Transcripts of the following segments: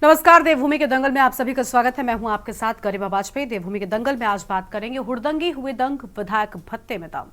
नमस्कार। देवभूमि के दंगल में आप सभी का स्वागत है। मैं हूं आपके साथ गरिमा वाजपेयी। देवभूमि के दंगल में आज बात करेंगे हुड़दंगी हुए दंग, विधायक भत्ते में दम।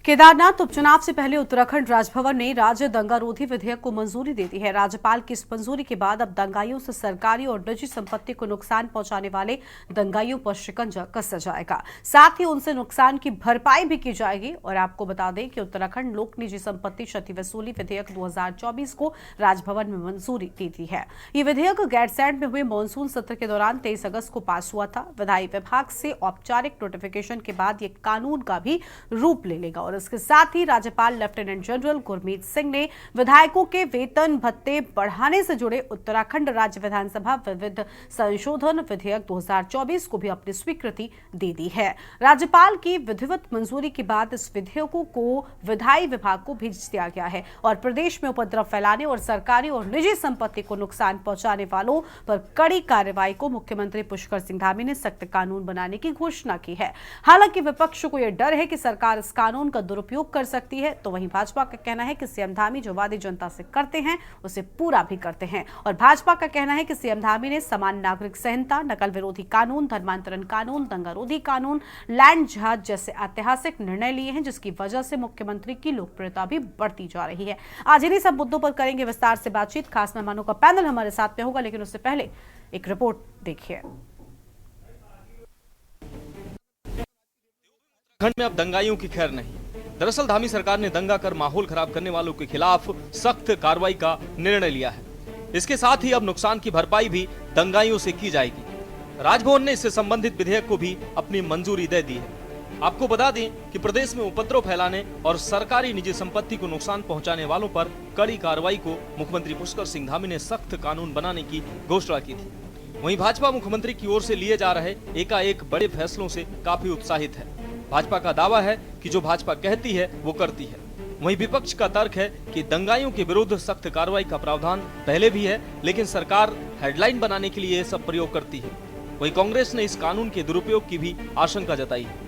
केदारनाथ उपचुनाव से पहले उत्तराखंड राजभवन ने राज्य दंगारोधी विधेयक को मंजूरी दे दी है। राज्यपाल की इस मंजूरी के बाद अब दंगाइयों से सरकारी और निजी संपत्ति को नुकसान पहुंचाने वाले दंगाइयों पर शिकंजा कसा जाएगा। साथ ही उनसे नुकसान की भरपाई भी की जाएगी। और आपको बता दें कि उत्तराखंड लोक निजी संपत्ति क्षति वसूली विधेयक 2024 को राजभवन में मंजूरी दे दी है। ये विधेयक गैरसैंण में हुए मानसून सत्र के दौरान 23 अगस्त को पास हुआ था। विधायी विभाग से औपचारिक नोटिफिकेशन के बाद ये कानून का भी रूप ले लेगा। और इसके साथ ही राज्यपाल लेफ्टिनेंट जनरल गुरमीत सिंह ने विधायकों के वेतन भत्ते बढ़ाने से जुड़े उत्तराखंड राज्य विधानसभा विविध संशोधन विधेयक 2024 को भी अपनी स्वीकृति दे दी है। राज्यपाल की विधिवत मंजूरी के बाद इस विधेयकों को विधायी विभाग को भेज दिया गया है और प्रदेश में उपद्रव फैलाने और सरकारी और निजी संपत्ति को नुकसान पहुंचाने वालों पर कड़ी कार्रवाई को मुख्यमंत्री पुष्कर सिंह धामी ने सख्त कानून बनाने की घोषणा की है। हालांकि विपक्ष को यह डर है कि सरकार इस कानून का दुरुपयोग कर सकती है, तो वहीं भाजपा का कहना है कि सीएम धामी जो वादे जनता से करते हैं उसे पूरा भी करते हैं। और भाजपा का कहना है कि सीएम धामी ने समान नागरिक संहिता, नकल विरोधी कानून, धर्मांतरण कानून, दंगारोधी कानून, लैंड जहाज जैसे ऐतिहासिक निर्णय लिए हैं, जिसकी वजह से मुख्यमंत्री की लोकप्रियता भी बढ़ती जा रही है। आज इन्हीं सब मुद्दों पर करेंगे विस्तार से बातचीत। खास मेहमानों का पैनल हमारे साथ में होगा, लेकिन उससे पहले एक रिपोर्ट देखिए। उत्तराखंड में अब दंगाइयों की खैर नहीं। दरअसल धामी सरकार ने दंगा कर माहौल खराब करने वालों के खिलाफ सख्त कार्रवाई का निर्णय लिया है। इसके साथ ही अब नुकसान की भरपाई भी दंगाइयों से की जाएगी। राजभवन ने इससे संबंधित विधेयक को भी अपनी मंजूरी दे दी है। आपको बता दें कि प्रदेश में उपद्रव फैलाने और सरकारी निजी संपत्ति को नुकसान पहुंचाने वालों पर कड़ी कार्रवाई को मुख्यमंत्री पुष्कर सिंह धामी ने सख्त कानून बनाने की घोषणा की थी। वहीं भाजपा मुख्यमंत्री की ओर से लिए जा रहे एकाएक बड़े फैसलों से काफी उत्साहित है। भाजपा का दावा है कि जो भाजपा कहती है वो करती है। वहीं विपक्ष का तर्क है कि दंगाइयों के विरुद्ध सख्त कार्रवाई का प्रावधान पहले भी है, लेकिन सरकार हेडलाइन बनाने के लिए ये सब प्रयोग करती है। वहीं कांग्रेस ने इस कानून के दुरुपयोग की भी आशंका जताई है।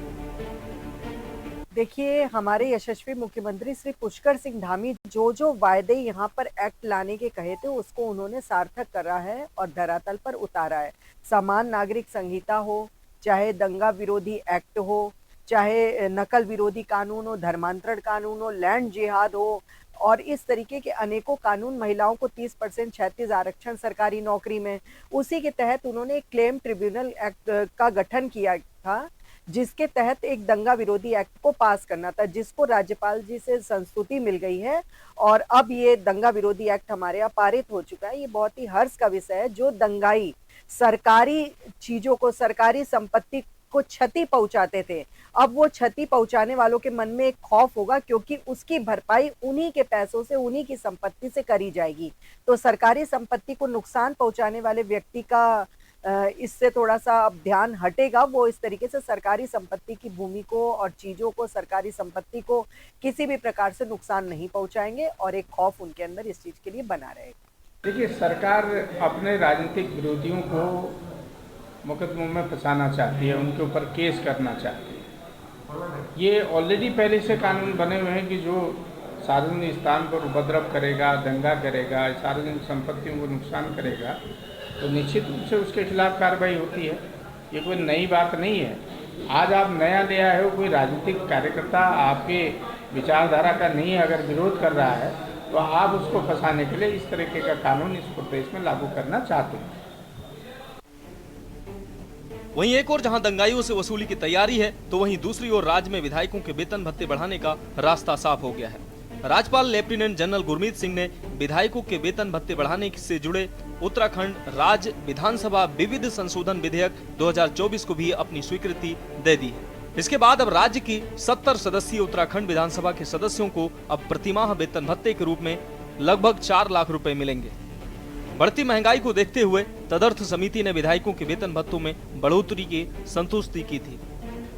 देखिए, हमारे यशस्वी मुख्यमंत्री श्री पुष्कर सिंह धामी जो वायदे यहाँ पर एक्ट लाने के कहे थे उसको उन्होंने सार्थक करा है और धरातल पर उतारा है। समान नागरिक संहिता हो, चाहे दंगा विरोधी एक्ट हो, चाहे नकल विरोधी कानून हो, धर्मांतरण कानून हो, लैंड जिहाद हो और इस तरीके के अनेकों कानून, महिलाओं को 30% 36 आरक्षण सरकारी नौकरी में, उसी के तहत उन्होंने एक क्लेम ट्रिब्यूनल एक्ट का गठन किया था, जिसके तहत एक दंगा विरोधी एक्ट को पास करना था, जिसको राज्यपाल जी से संस्तुति मिल गई है और अब ये दंगा विरोधी एक्ट हमारे यहाँ पारित हो चुका है। ये बहुत ही हर्ष का विषय है। जो दंगाई सरकारी चीजों को, सरकारी संपत्ति को क्षति पहुंचाते थे, अब वो क्षति पहुंचाने वालों के मन में एक खौफ होगा, क्योंकि उसकी भरपाई उन्हीं के पैसों से, उन्हीं की संपत्ति से करी जाएगी। तो सरकारी संपत्ति को नुकसान पहुंचाने वाले व्यक्ति का इससे थोड़ा सा अब ध्यान हटेगा। वो इस तरीके से सरकारी संपत्ति की भूमि को और चीजों को, सरकारी संपत्ति को किसी भी प्रकार से नुकसान नहीं पहुंचाएंगे और एक खौफ उनके अंदर इस चीज के लिए बना रहेगा। देखिए, सरकार अपने राजनीतिक विरोधियों को मुकदमों में फंसाना चाहती है, उनके ऊपर केस करना चाहती है। ये ऑलरेडी पहले से कानून बने हुए हैं कि जो सार्वजनिक स्थान पर उपद्रव करेगा, दंगा करेगा, सार्वजनिक संपत्तियों को नुकसान करेगा, तो निश्चित रूप से उसके खिलाफ कार्रवाई होती है। ये कोई नई बात नहीं है। आज आप नया ले आए हो, कोई राजनीतिक कार्यकर्ता आपके विचारधारा का नहीं है, अगर विरोध कर रहा है तो आप उसको फंसाने के लिए इस तरीके का कानून इस प्रदेश में लागू करना चाहते हैं। वहीं एक और जहां दंगाइयों से वसूली की तैयारी है, तो वहीं दूसरी ओर राज्य में विधायकों के वेतन भत्ते बढ़ाने का रास्ता साफ हो गया है। राज्यपाल लेफ्टिनेंट जनरल गुरमीत सिंह ने विधायकों के वेतन भत्ते बढ़ाने से जुड़े उत्तराखंड राज्य विधानसभा विविध संशोधन विधेयक 2024 को भी अपनी स्वीकृति दे दी है। इसके बाद अब राज्य की 70 सदस्यीय उत्तराखंड विधानसभा के सदस्यों को अब प्रतिमाह वेतन भत्ते के रूप में लगभग 4 लाख रुपए मिलेंगे। बढ़ती महंगाई को देखते हुए तदर्थ समिति ने विधायकों के वेतन भत्तों में बढ़ोतरी की संतुष्टि की थी।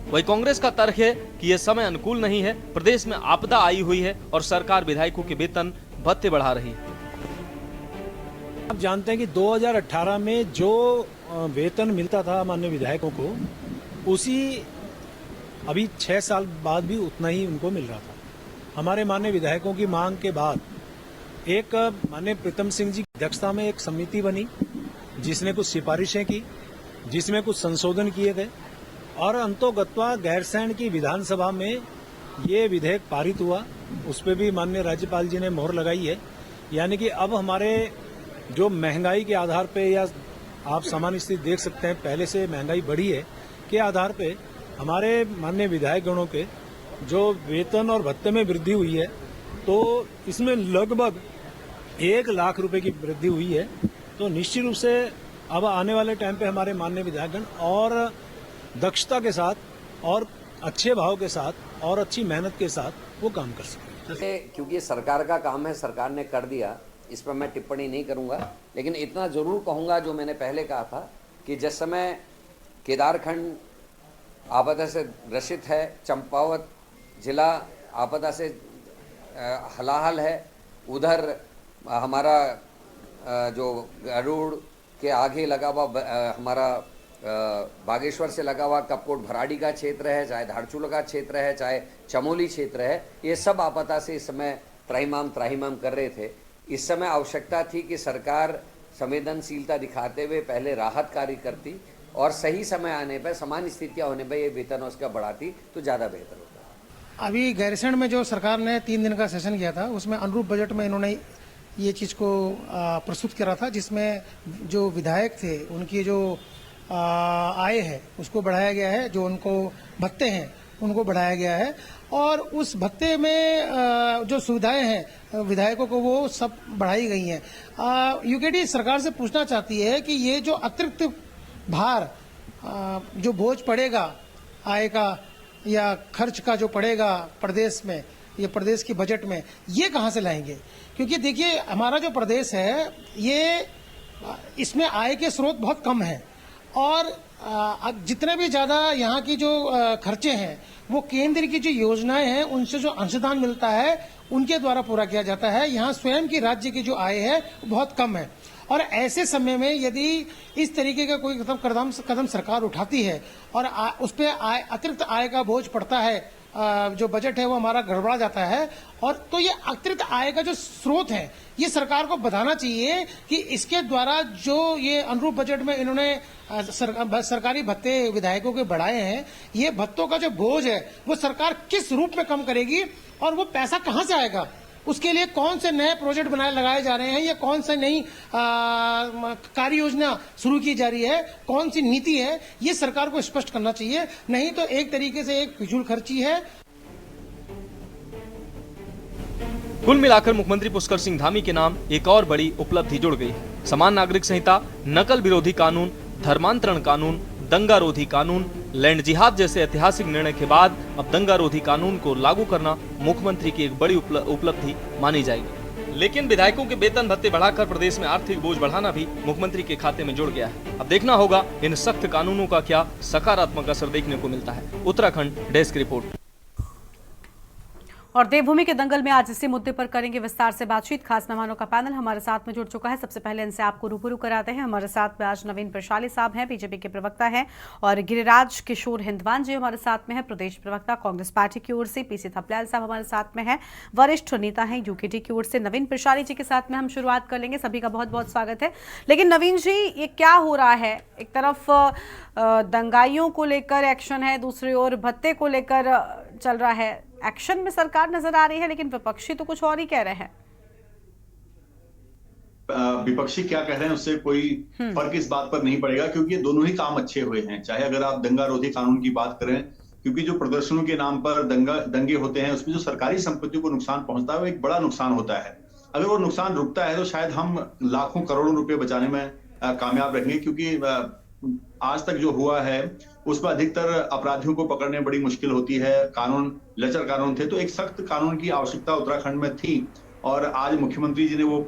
वही कांग्रेस का तर्क है कि यह समय अनुकूल नहीं है, प्रदेश में आपदा आई हुई है और सरकार विधायकों के वेतन भत्ते बढ़ा रही है। आप जानते हैं कि 2018 में जो वेतन मिलता था माननीय विधायकों को, उसी अभी 6 साल बाद भी उतना ही उनको मिल रहा था। हमारे माननीय विधायकों की मांग के बाद एक माननीय प्रीतम सिंह जी की अध्यक्षता में एक समिति बनी, जिसने कुछ सिफारिशें की, जिसमें कुछ संशोधन किए गए और अंतोगत्वा गैरसैंण की विधानसभा में ये विधेयक पारित हुआ। उस पर भी माननीय राज्यपाल जी ने मोहर लगाई है। यानी कि अब हमारे जो महंगाई के आधार पे, या आप सामान्य स्थिति देख सकते हैं पहले से महंगाई बढ़ी है, के आधार पे हमारे माननीय विधायक गणों के जो वेतन और भत्ते में वृद्धि हुई है, तो इसमें लगभग 1 लाख रुपए की वृद्धि हुई है। तो निश्चित रूप से अब आने वाले टाइम पे हमारे माननीय विधायकगण और दक्षता के साथ और अच्छे भाव के साथ और अच्छी मेहनत के साथ वो काम कर सकें। क्योंकि ये सरकार का काम है, सरकार ने कर दिया, इस पर मैं टिप्पणी नहीं करूंगा, लेकिन इतना जरूर कहूंगा जो मैंने पहले कहा था कि जिस समय केदारखंड आपदा से ग्रसित है, चंपावत जिला आपदा से हलाहल है, उधर हमारा जो गरुड़ के आगे लगा हुआ हमारा बागेश्वर से लगा हुआ कपकोट भराड़ी का क्षेत्र है, चाहे धारचूला का क्षेत्र है, चाहे चमोली क्षेत्र है, ये सब आपदा से इस समय त्राहिमाम कर रहे थे। इस समय आवश्यकता थी कि सरकार संवेदनशीलता दिखाते हुए पहले राहत कार्य करती और सही समय आने पर, सामान्य स्थितियां होने पर ये वेतन उसका बढ़ाती तो ज़्यादा बेहतर होता। अभी गैरसैंण में जो सरकार ने 3 दिन का सेशन किया था, उसमें अनुरूप बजट में इन्होंने ये चीज़ को प्रस्तुत करा था, जिसमें जो विधायक थे उनकी जो आय है उसको बढ़ाया गया है, जो उनको भत्ते हैं उनको बढ़ाया गया है, और उस भत्ते में जो सुविधाएं हैं विधायकों को वो सब बढ़ाई गई हैं। यूकेडी सरकार से पूछना चाहती है कि ये जो अतिरिक्त भार जो बोझ पड़ेगा आय का या खर्च का जो पड़ेगा प्रदेश में, ये प्रदेश की बजट में, ये कहाँ से लाएंगे? क्योंकि देखिए हमारा जो प्रदेश है ये इसमें आय के स्रोत बहुत कम है और जितने भी ज़्यादा यहाँ की जो खर्चे हैं वो केंद्र की जो योजनाएं हैं उनसे जो अंशदान मिलता है उनके द्वारा पूरा किया जाता है। यहाँ स्वयं की राज्य की जो आय है वो बहुत कम है और ऐसे समय में यदि इस तरीके का कोई कदम सरकार उठाती है और उस पर अतिरिक्त आय का बोझ पड़ता है, जो बजट है वो हमारा गड़बड़ा जाता है, और तो ये अतिरिक्त आय का जो स्रोत है ये सरकार को बताना चाहिए कि इसके द्वारा जो ये अनुरूप बजट में इन्होंने सरकारी भत्ते विधायकों के बढ़ाए हैं, ये भत्तों का जो बोझ है वो सरकार किस रूप में कम करेगी और वो पैसा कहाँ से आएगा, उसके लिए कौन से नए प्रोजेक्ट लगाए जा रहे हैं या कौन सी नई कार्य योजना शुरू की जा रही है, कौन सी नीति है, ये सरकार को स्पष्ट करना चाहिए। नहीं तो एक तरीके से एक फिजूल खर्ची है। कुल मिलाकर मुख्यमंत्री पुष्कर सिंह धामी के नाम एक और बड़ी उपलब्धि जुड़ गई है। समान नागरिक संहिता, नकल विरोधी कानून, धर्मांतरण कानून, दंगारोधी कानून, लैंड जिहाद जैसे ऐतिहासिक निर्णय के बाद अब दंगारोधी कानून को लागू करना मुख्यमंत्री की एक बड़ी उपलब्धि मानी जाएगी। लेकिन विधायकों के वेतन भत्ते बढ़ाकर प्रदेश में आर्थिक बोझ बढ़ाना भी मुख्यमंत्री के खाते में जुड़ गया है। अब देखना होगा इन सख्त कानूनों का क्या सकारात्मक असर देखने को मिलता है। Uttarakhand desk report. और देवभूमि के दंगल में आज इसी मुद्दे पर करेंगे विस्तार से बातचीत। खास मेहमानों का पैनल हमारे साथ में जुड़ चुका है। सबसे पहले इनसे आपको रूबरू कराते हैं। हमारे साथ में आज नवीन प्रशाली साहब हैं, बीजेपी के प्रवक्ता हैं, और गिरिराज किशोर हिंदवान जी हमारे साथ में हैं, प्रदेश प्रवक्ता कांग्रेस पार्टी की ओर से। पीसी थपलियाल साहब हमारे साथ में हैं, वरिष्ठ नेता हैं यूकेडी की ओर से। नवीन प्रशाली जी के साथ में हम शुरुआत कर लेंगे। सभी का बहुत बहुत स्वागत है। लेकिन नवीन जी, ये क्या हो रहा है? एक तरफ दंगाइयों को लेकर एक्शन है, दूसरी ओर भत्ते को लेकर चल रहा है। एक्शन में सरकार नजर आ रही है, लेकिन विपक्षी तो कुछ और ही कह रहे हैं। विपक्षी क्या कह रहे हैं उससे कोई फर्क इस बात पर नहीं पड़ेगा, क्योंकि ये दोनों ही काम अच्छे हुए हैं। चाहे अगर आप दंगारोधी कानून की बात करें, क्योंकि जो प्रदर्शनों के नाम पर दंगे होते हैं उसमें जो सरकारी संपत्ति को नुकसान पहुंचता है वो एक बड़ा नुकसान होता है। अगर वो नुकसान रुकता है तो शायद हम लाखों करोड़ों रुपए बचाने में कामयाब रहेंगे, क्योंकि आज तक जो हुआ है उसमें अधिकतर अपराधियों को पकड़ने में बड़ी मुश्किल होती है। कानून लचर कानून थे, तो एक सख्त कानून की आवश्यकता उत्तराखंड में थी, और आज मुख्यमंत्री जी ने वो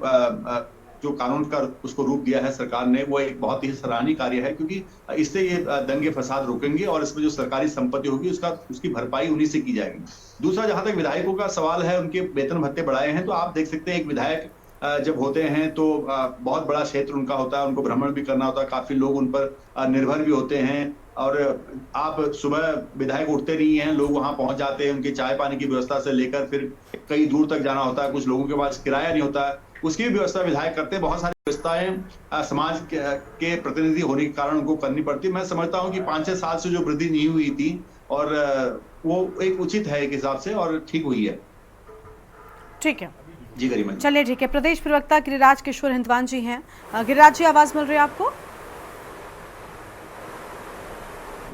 जो कानून का उसको रूप दिया है सरकार ने, वो एक बहुत ही सराहनीय कार्य है, क्योंकि इससे ये दंगे फसाद रुकेंगे और इसमें जो सरकारी संपत्ति होगी उसकी भरपाई उन्हीं से की जाएगी। दूसरा, जहां तक विधायकों का सवाल है, उनके वेतन भत्ते बढ़ाए हैं, तो आप देख सकते हैं एक विधायक जब होते हैं तो बहुत बड़ा क्षेत्र उनका होता है, उनको भ्रमण भी करना होता है, काफी लोग उन पर निर्भर भी होते हैं। और आप सुबह विधायक उठते नहीं हैं, लोग वहां पहुंच जाते हैं, उनकी चाय पानी की व्यवस्था से लेकर फिर कई दूर तक जाना होता है, कुछ लोगों के पास किराया नहीं होता है, उसकी भी व्यवस्था विधायक करते हैं। बहुत सारी व्यवस्थाएं समाज के प्रतिनिधि होने के कारण उनको करनी पड़ती है। मैं समझता हूँ कि 5-6 साल से जो वृद्धि नहीं हुई थी और वो एक उचित है एक हिसाब से और ठीक हुई है। ठीक है जी गरिमा जी। चलिए ठीक है। प्रदेश प्रवक्ता गिरिराज किशोर हिंदवान जी हैं। गिरिराज जी आवाज मिल रही है आपको?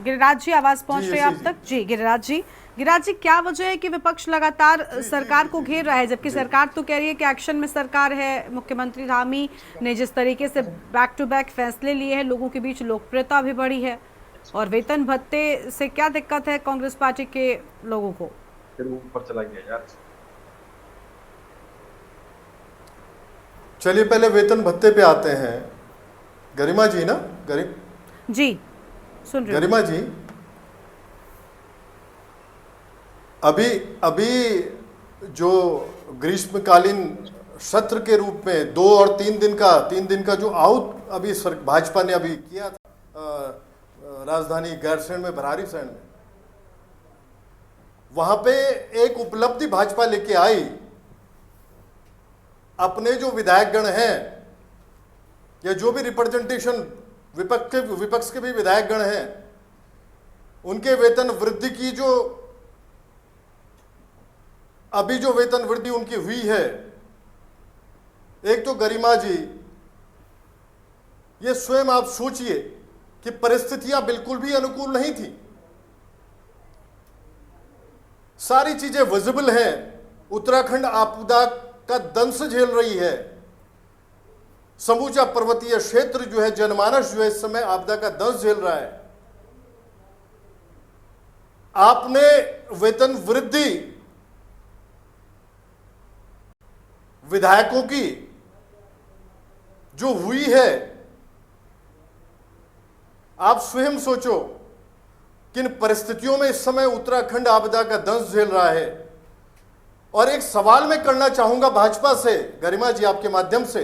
गिरिराज जी आवाज पहुंच रही है आप तक? जी गिरिराज जी क्या वजह है कि विपक्ष लगातार सरकार को घेर रहा है, जबकि सरकार तो कह रही है कि एक्शन में सरकार है। मुख्यमंत्री धामी ने जिस तरीके से बैक टू बैक फैसले लिए हैं, लोगों के बीच लोकप्रियता भी बढ़ी है, और वेतन भत्ते से क्या दिक्कत है कांग्रेस पार्टी के लोगों को? ऊपर चला गया यार। चलिए पहले वेतन भत्ते पे आते हैं। गरिमा जी ना जी सुन रहे गरिमा जी, अभी जो ग्रीष्मकालीन सत्र के रूप में 2 और 3 दिन का जो आउट अभी भाजपा ने अभी किया था राजधानी गैरसैंण में, भरारीसैंण में, वहां पे एक उपलब्धि भाजपा लेके आई। अपने जो विधायकगण हैं या जो भी रिप्रेजेंटेशन विपक्ष के भी विधायकगण हैं, उनके वेतन वृद्धि की जो अभी जो वेतन वृद्धि उनकी हुई है, एक तो गरिमा जी ये स्वयं आप सोचिए कि परिस्थितियां बिल्कुल भी अनुकूल नहीं थी। सारी चीजें विजिबल हैं। उत्तराखंड आपदा का दंश झेल रही है। समूचा पर्वतीय क्षेत्र जो है, जनमानस जो है इस समय आपदा का दंश झेल रहा है। आपने वेतन वृद्धि विधायकों की जो हुई है, आप स्वयं सोचो किन परिस्थितियों में इस समय उत्तराखंड आपदा का दंश झेल रहा है। और एक सवाल मैं करना चाहूंगा भाजपा से, गरिमा जी आपके माध्यम से,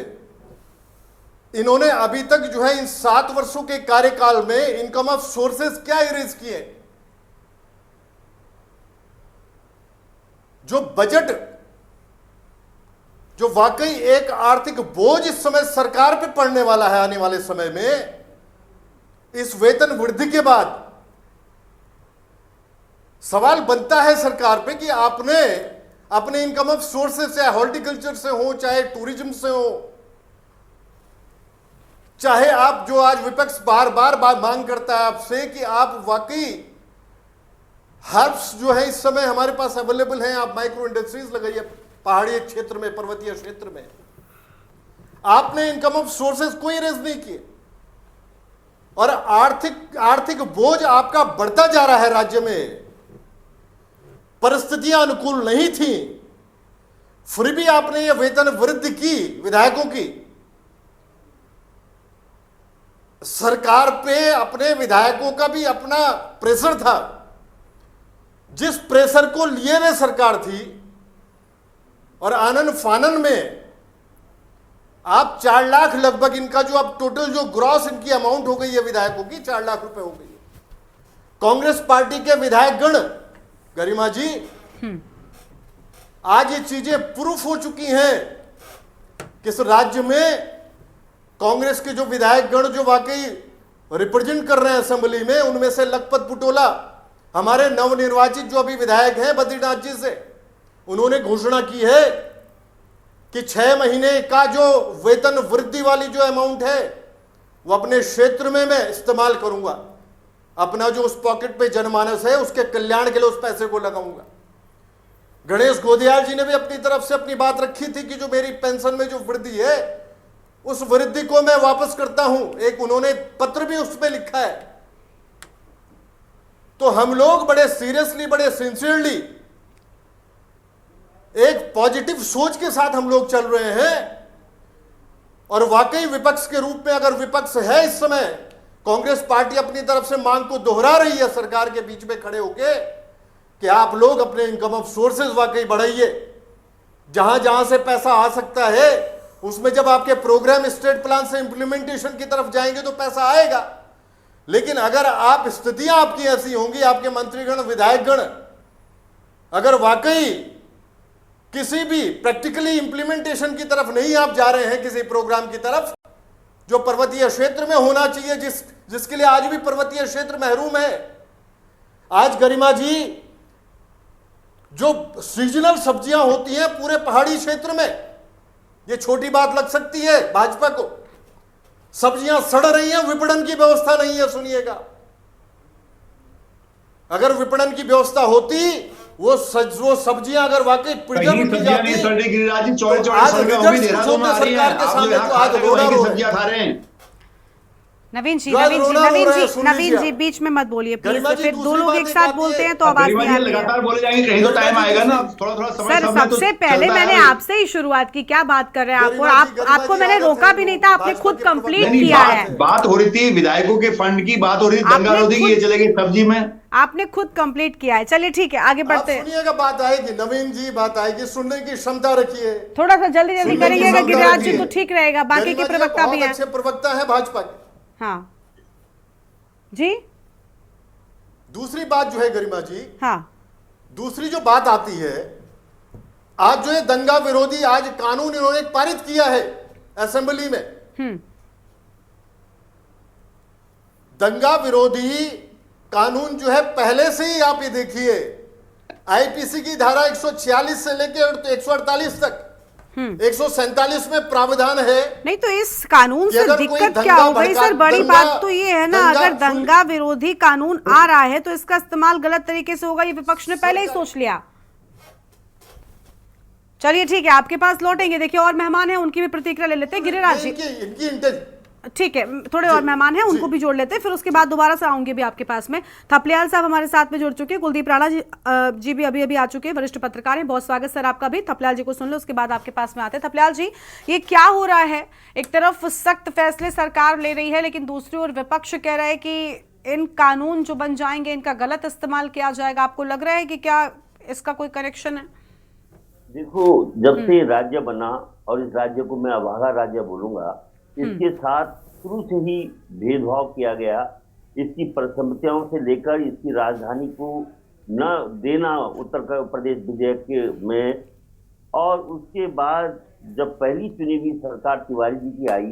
इन्होंने अभी तक जो है इन 7 वर्षों के कार्यकाल में इनकम ऑफ सोर्सेस क्या इरेज किए? जो बजट, जो वाकई एक आर्थिक बोझ इस समय सरकार पे पड़ने वाला है आने वाले समय में, इस वेतन वृद्धि के बाद सवाल बनता है सरकार पे कि आपने अपने इनकम ऑफ सोर्सेस, चाहे हॉर्टिकल्चर से हो, चाहे टूरिज्म से हो, चाहे आप जो आज विपक्ष बार बार मांग करता है आपसे कि आप वाकई हर्ब्स जो है इस समय हमारे पास अवेलेबल हैं, आप माइक्रो इंडस्ट्रीज लगाइए पहाड़ी क्षेत्र में, पर्वतीय क्षेत्र में। आपने इनकम ऑफ सोर्सेस कोई रेज नहीं किए और आर्थिक बोझ आपका बढ़ता जा रहा है राज्य में। परिस्थितियां अनुकूल नहीं थी, फिर भी आपने ये वेतन वृद्धि की विधायकों की। सरकार पे अपने विधायकों का भी अपना प्रेशर था, जिस प्रेशर को लिए हुए सरकार थी, और आनन फानन में आप 4 लाख लगभग इनका जो अब टोटल जो ग्रॉस इनकी अमाउंट हो गई है विधायकों की, 4 लाख रुपए हो गई है। कांग्रेस पार्टी के विधायकगण, गरिमा जी, आज ये चीजें प्रूफ हो चुकी हैं कि इस राज्य में कांग्रेस के जो विधायकगण जो वाकई रिप्रेजेंट कर रहे हैं असेंबली में, उनमें से लखपत बुटोला हमारे नवनिर्वाचित जो अभी विधायक हैं बद्रीनाथ जी से, उन्होंने घोषणा की है कि 6 महीने का जो वेतन वृद्धि वाली जो अमाउंट है वो अपने क्षेत्र में मैं इस्तेमाल करूंगा, अपना जो उस पॉकेट पे जनमानस है उसके कल्याण के लिए उस पैसे को लगाऊंगा। गणेश गोदियाल जी ने भी अपनी तरफ से अपनी बात रखी थी कि जो मेरी पेंशन में जो वृद्धि है उस वृद्धि को मैं वापस करता हूं, एक उन्होंने पत्र भी उस पर लिखा है। तो हम लोग बड़े सीरियसली, बड़े सिंसियरली, एक पॉजिटिव सोच के साथ हम लोग चल रहे हैं। और वाकई विपक्ष के रूप में अगर विपक्ष है इस समय, कांग्रेस पार्टी अपनी तरफ से मांग को दोहरा रही है सरकार के बीच में खड़े होके कि आप लोग अपने इनकम ऑफ सोर्सेज वाकई बढ़ाइए, जहां जहां से पैसा आ सकता है उसमें जब आपके प्रोग्राम स्टेट प्लान से इंप्लीमेंटेशन की तरफ जाएंगे तो पैसा आएगा। लेकिन अगर आप स्थितियां आपकी ऐसी होंगी, आपके मंत्रीगण विधायकगण अगर वाकई किसी भी प्रैक्टिकली इंप्लीमेंटेशन की तरफ नहीं आप जा रहे हैं, किसी प्रोग्राम की तरफ जो पर्वतीय क्षेत्र में होना चाहिए, जिसके लिए आज भी पर्वतीय क्षेत्र महरूम है। आज गरिमा जी, जो सीजनल सब्जियां होती हैं पूरे पहाड़ी क्षेत्र में, ये छोटी बात लग सकती है भाजपा को, सब्जियां सड़ रही हैं, विपणन की व्यवस्था नहीं है। सुनिएगा, अगर विपणन की व्यवस्था होती, वो सब्जियां अगर वाकई प्रिजर्व की जाती, नवीन जी बीच में मत बोलिए प्लीज, फिर दो लोग एक साथ बोलते हैं तो आवाज नहीं आती है। लगातार बोले जाएंगे, कहीं तो टाइम आएगा ना, थोड़ा समय। सर, सबसे पहले मैंने आपसे ही शुरुआत की, क्या बात कर रहे हैं आप? और आपको मैंने रोका भी नहीं था, आपने खुद कंप्लीट किया है। बात हो रही थी विधायकों के फंड की, बात हो रही थी दंगा रोधी की, ये चलेगी सब्जी में। आपने खुद कंप्लीट किया है। चलिए ठीक है, आगे बढ़ते हैं। सुनिएगा, बात आएगी नवीन जी, बात आएगी, सुनने की क्षमता रखिए। थोड़ा सा जल्दी जल्दी करेंगे गिरिराज जी तो ठीक रहेगा, बाकी के प्रवक्ता भी हैं। अच्छे प्रवक्ता है भाजपा के। हाँ जी। दूसरी बात जो है गरिमा जी, हाँ, दूसरी जो बात आती है, आज जो है दंगा विरोधी आज कानून इन्होंने पारित किया है असेंबली में। दंगा विरोधी कानून जो है पहले से ही आप ये देखिए, आईपीसी की धारा 146 से लेकर 148 तक 147 में प्रावधान है। नहीं तो इस कानून से दिक्कत क्या हो गई सर? बड़ी बात तो ये है ना, अगर दंगा विरोधी कानून आ रहा है तो इसका इस्तेमाल गलत तरीके से होगा, ये विपक्ष ने पहले ही सोच लिया। चलिए ठीक है, आपके पास लौटेंगे। देखिए और मेहमान हैं, उनकी भी प्रतिक्रिया ले लेते हैं। गिरिराज जी, ठीक है, थोड़े और मेहमान हैं, उनको भी जोड़ लेते हैं, फिर उसके बाद दोबारा से आऊंगे भी आपके पास में। थपलियाल साहब हमारे साथ में जुड़ चुके हैं, कुलदीप राणा जी भी अभी आ चुके हैं, वरिष्ठ पत्रकार हैं। बहुत स्वागत सर आपका भी। थपलियाल जी को सुन लो, उसके बाद आपके पास में आते हैं। थपलियाल जी, ये क्या हो रहा है? एक तरफ सख्त फैसले सरकार ले रही है, लेकिन दूसरी ओर विपक्ष कह रहा है कि इन कानून जो बन जाएंगे इनका गलत इस्तेमाल किया जाएगा। आपको लग रहा है कि क्या इसका कोई कनेक्शन है? देखो, जब से राज्य बना, और इस राज्य को मैं अभागा राज्य बोलूंगा, इसके साथ शुरू से ही भेदभाव किया गया। इसकी परिसंपत्तियों से लेकर इसकी राजधानी को न देना उत्तर प्रदेश विधेयक में, और उसके बाद जब पहली चुनी हुई सरकार तिवारी जी की आई,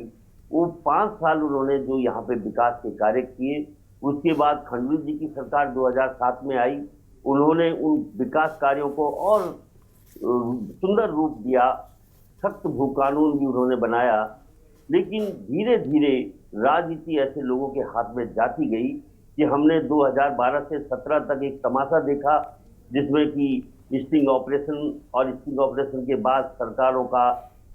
वो 5 साल उन्होंने जो यहाँ पे विकास के कार्य किए। उसके बाद खंडूरी जी की सरकार 2007 में आई, उन्होंने उन विकास कार्यों को और सुंदर रूप दिया, सख्त भू कानून भी उन्होंने बनाया। लेकिन धीरे धीरे राजनीति ऐसे लोगों के हाथ में जाती गई कि हमने 2012 से 17 तक एक तमाशा देखा, जिसमें कि स्टिंग ऑपरेशन, और स्टिंग ऑपरेशन के बाद सरकारों का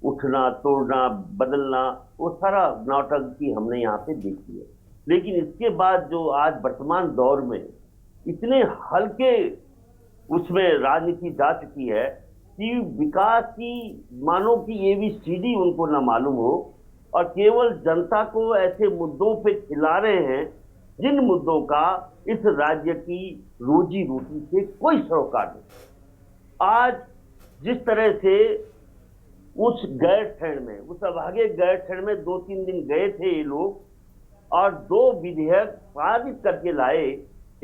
उठना, तोड़ना, बदलना, वो सारा नाटक की हमने यहाँ पे देखी है। लेकिन इसके बाद जो आज वर्तमान दौर में इतने हल्के उसमें राजनीति जा चुकी है कि विकास की मानो कि ABCD उनको ना मालूम हो, और केवल जनता को ऐसे मुद्दों पे खिला रहे हैं जिन मुद्दों का इस राज्य की रोजी रोटी से कोई सरोकार नहीं। आज जिस तरह से उस गैरसैंण में, उस अभागे गैरसैंण में 2-3 दिन गए थे ये लोग, और 2 विधेयक पारित करके लाए।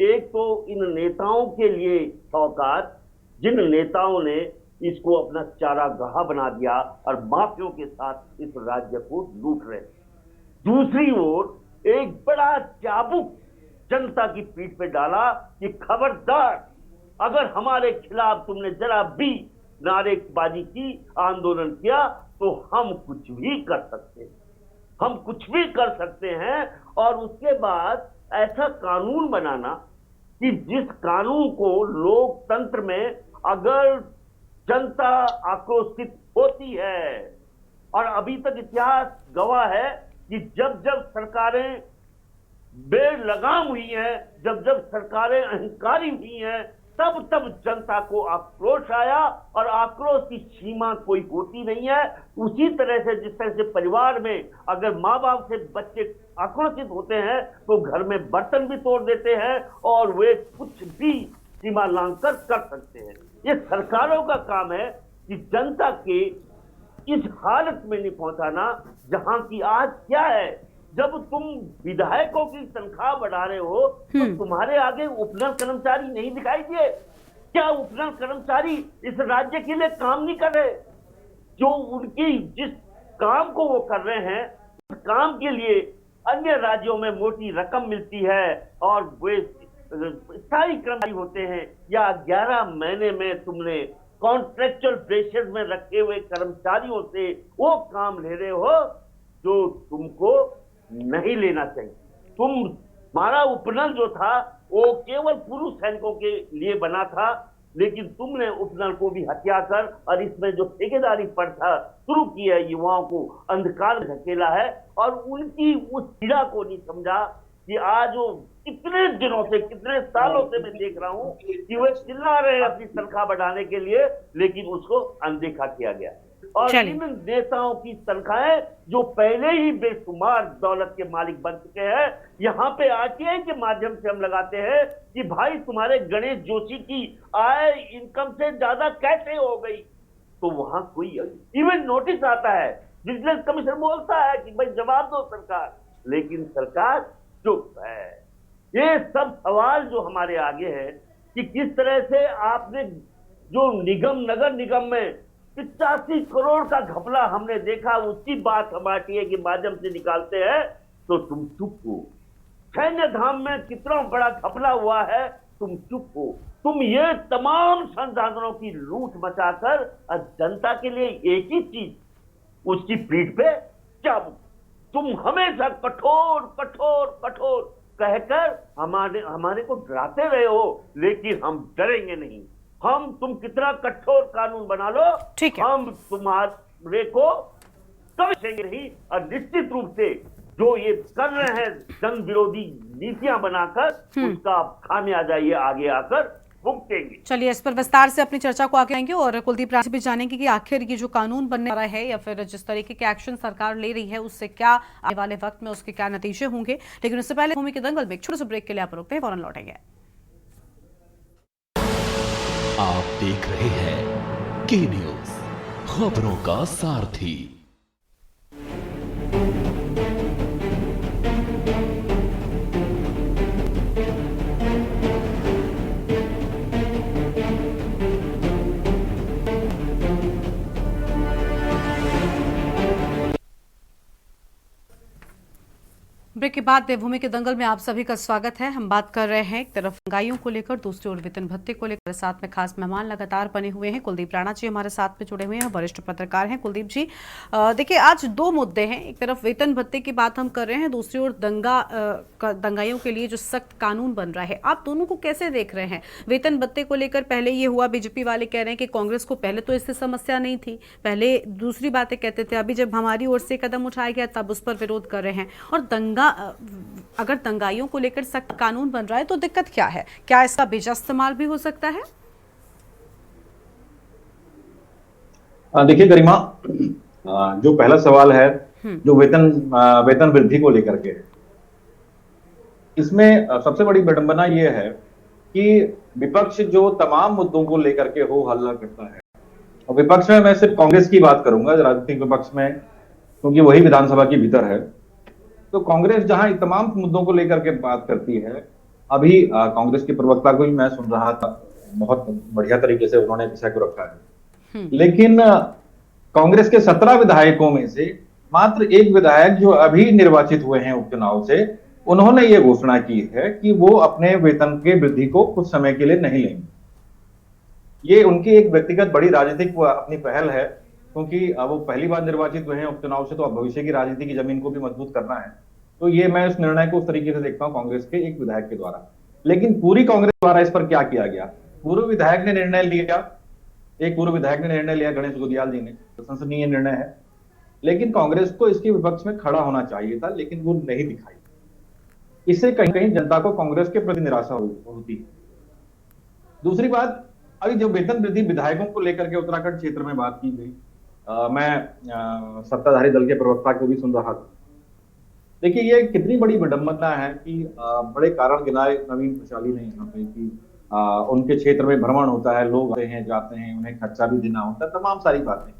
एक तो इन नेताओं के लिए सौगात, जिन नेताओं ने इसको अपना चारागाह बना दिया और माफियों के साथ इस राज्य को लूट रहे। दूसरी ओर एक बड़ा चाबुक जनता की पीठ पे डाला कि खबरदार, अगर हमारे खिलाफ तुमने जरा भी नारेबाजी की, आंदोलन किया, तो हम कुछ भी कर सकते हैं, हम कुछ भी कर सकते हैं। और उसके बाद ऐसा कानून बनाना कि जिस कानून को लोकतंत्र में अगर जनता आक्रोशित होती है, और अभी तक इतिहास गवाह है कि जब जब सरकारें बेलगाम हुई हैं, जब जब सरकारें अहंकारी हुई हैं, तब तब जनता को आक्रोश आया, और आक्रोश की सीमा कोई होती नहीं है। उसी तरह से जिस तरह से परिवार में अगर माँ बाप से बच्चे आक्रोशित होते हैं तो घर में बर्तन भी तोड़ देते हैं, और वे कुछ भी सीमा लांघकर कर सकते हैं। ये सरकारों का काम है कि जनता के इस हालत में नहीं पहुंचाना जहां की आज क्या है। जब तुम विधायकों की तनख्वाह बढ़ा रहे हो तो तुम्हारे आगे उपनल कर्मचारी नहीं दिखाई दिए? क्या उपनल कर्मचारी इस राज्य के लिए काम नहीं कर रहे? जो उनकी जिस काम को वो कर रहे हैं उस काम के लिए अन्य राज्यों में मोटी रकम मिलती है और वे स्थायी कर्मचारी होते हैं, या 11 महीने में तुमने कॉन्ट्रेक्चुअल बेसिस में रखे हुए कर्मचारियों से वो काम ले रहे हो जो तुमको नहीं लेना चाहिए। तुम्हारा उपनल जो था वो केवल पुरुष सैनिकों के लिए बना था, लेकिन तुमने उपनल को भी हत्या कर और इसमें जो ठेकेदारी प्रथा शुरू की है, युवाओं को अंधकार में धकेला है और उनकी उस पीड़ा को नहीं समझा कि आज वो कितने दिनों से, कितने सालों से मैं देख रहा हूं कि वे चिल्ला रहे हैं अपनी तनख्वाह बढ़ाने के लिए, लेकिन उसको अनदेखा किया गया। और इन नेताओं की तनख्वाहें जो पहले ही बेशुमार दौलत के मालिक बन चुके हैं, यहाँ पे आरटीआई के माध्यम से हम लगाते हैं कि भाई तुम्हारे गणेश जोशी की आय इनकम से ज्यादा कैसे हो गई, तो वहां कोई इवन नोटिस आता है, विजिलेंस कमीशन बोलता है कि भाई जवाब दो सरकार, लेकिन सरकार चुप है। ये सब सवाल जो हमारे आगे है कि किस तरह से आपने जो नगर निगम में 85 करोड़ का घपला हमने देखा, उसकी बात हम आरटीआई के माध्यम से निकालते हैं तो तुम चुप हो। सैन्य धाम में कितना बड़ा घपला हुआ है, तुम चुप हो। तुम ये तमाम संसाधनों की लूट मचाकर जनता के लिए एक ही चीज, उसकी पीठ पे चाबुक। तुम हमेशा कठोर कठोर कठोर कहकर हमारे को डराते रहे हो, लेकिन हम डरेंगे नहीं। तुम कितना कठोर कानून बना लो, हम तुम्हारे को कभी नहीं। और निश्चित रूप से जो ये कर रहे हैं जन विरोधी नीतियां बनाकर, उसका खामियाजा ये आगे आकर भुगतेंगे। चलिए, इस पर विस्तार से अपनी चर्चा को आगे आएंगे और कुलदीप राय से भी जानेंगे कि आखिर ये जो कानून बनने वाला है या फिर जिस तरीके के एक्शन सरकार ले रही है उससे क्या आने वाले वक्त में उसके क्या नतीजे होंगे। लेकिन उससे पहले भूमि के दंगल में एक छोटे से ब्रेक के लिए आप रुकते हैं, फौरन लौटेंगे। आप देख रहे हैं के न्यूज, खबरों का सारथी। ब्रेक के बाद देवभूमि के दंगल में आप सभी का स्वागत है। हम बात कर रहे हैं एक तरफ महंगाइयों को लेकर, दूसरी ओर वेतन भत्ते को लेकर। साथ में खास मेहमान लगातार बने हुए हैं। कुलदीप राणा जी हमारे साथ में जुड़े हुए हैं, वरिष्ठ पत्रकार हैं। कुलदीप जी, देखिए आज दो मुद्दे हैं, एक तरफ वेतन भत्ते की बात हम कर रहे हैं, दूसरी ओर दंगाइयों के लिए जो सख्त कानून बन रहा है। आप दोनों को कैसे देख रहे हैं? वेतन भत्ते को लेकर पहले ये हुआ, बीजेपी वाले कह रहे हैं कि कांग्रेस को पहले तो इससे समस्या नहीं थी, पहले दूसरी बातें कहते थे, अभी जब हमारी ओर से कदम उठाया गया तब उस पर विरोध कर रहे हैं। और अगर दंगाइयों को लेकर सख्त कानून बन रहा है तो दिक्कत क्या है? क्या इसका बेजा इस्तेमाल भी हो सकता है? देखिए गरिमा, जो पहला सवाल है जो वेतन वृद्धि को लेकर के, इसमें सबसे बड़ी विडंबना यह है कि विपक्ष जो तमाम मुद्दों को लेकर के हो हल्ला करता है, और विपक्ष में मैं सिर्फ कांग्रेस की बात करूंगा, राजनीतिक विपक्ष में, क्योंकि वही विधानसभा के भीतर है। तो कांग्रेस जहां तमाम मुद्दों को लेकर के बात करती है, अभी कांग्रेस के प्रवक्ता को ही मैं सुन रहा था, बहुत बढ़िया तरीके से उन्होंने विषय को रखा है। लेकिन कांग्रेस के 17 विधायकों में से मात्र एक विधायक जो अभी निर्वाचित हुए हैं उपचुनाव से, उन्होंने ये घोषणा की है कि वो अपने वेतन के वृद्धि को कुछ समय के लिए नहीं लेंगे। ये उनकी एक व्यक्तिगत बड़ी राजनीतिक अपनी पहल है, क्योंकि वो पहली बार निर्वाचित हुए हैं उपचुनाव से, तो अब भविष्य की राजनीति की जमीन को भी मजबूत करना है। तो ये मैं उस निर्णय को उस तरीके से देखता हूं कांग्रेस के एक विधायक के द्वारा। लेकिन पूरी कांग्रेस द्वारा इस पर क्या किया गया? पूर्व विधायक ने निर्णय लिया, एक पूर्व विधायक ने निर्णय लिया, गणेश गोदियाल जी ने, प्रशंसनीय निर्णय है। लेकिन कांग्रेस को इसके विपक्ष में खड़ा होना चाहिए था, लेकिन वो नहीं दिखाई। इससे कहीं कहीं जनता को कांग्रेस के प्रति निराशा होती है। दूसरी बात, अभी जो वेतन वृद्धि विधायकों को लेकर के उत्तराखंड क्षेत्र में बात की गई, मैं सत्ताधारी दल के प्रवक्ता को भी सुन रहा था। देखिए, ये कितनी बड़ी विडंबना है कि बड़े कारण गिनाए नवीन प्रशाली ने यहाँ पे कि उनके क्षेत्र में भ्रमण होता है, लोग आते हैं जाते हैं, उन्हें खर्चा भी देना होता है, तमाम सारी बातें।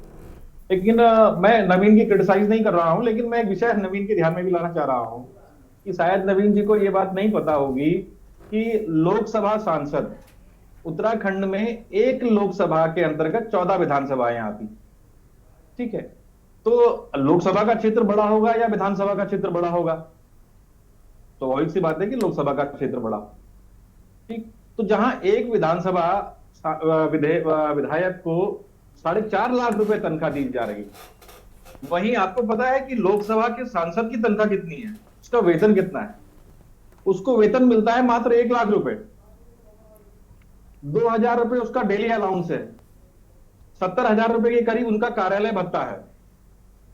लेकिन मैं नवीन की क्रिटिसाइज नहीं कर रहा हूं, लेकिन मैं एक विषय नवीन के ध्यान में भी लाना चाह रहा हूं कि शायद नवीन जी को ये बात नहीं पता होगी कि लोकसभा सांसद उत्तराखंड में एक लोकसभा के अंतर्गत 14 विधानसभाएं आती। ठीक है, तो लोकसभा का क्षेत्र बड़ा होगा या विधानसभा का क्षेत्र बड़ा होगा? तो वही सी बात है कि लोकसभा का क्षेत्र बड़ा। ठीक, तो जहां एक विधानसभा विधायक को 4.5 लाख रुपए तनख्वाह दी जा रही, वहीं आपको पता है कि लोकसभा के सांसद की तनख्वाह कितनी है, उसका वेतन कितना है? उसको वेतन मिलता है मात्र 1 लाख रुपए। 2,000 रुपए उसका डेली अलाउंस है, 70,000 रुपए के करीब उनका कार्यालय भत्ता है।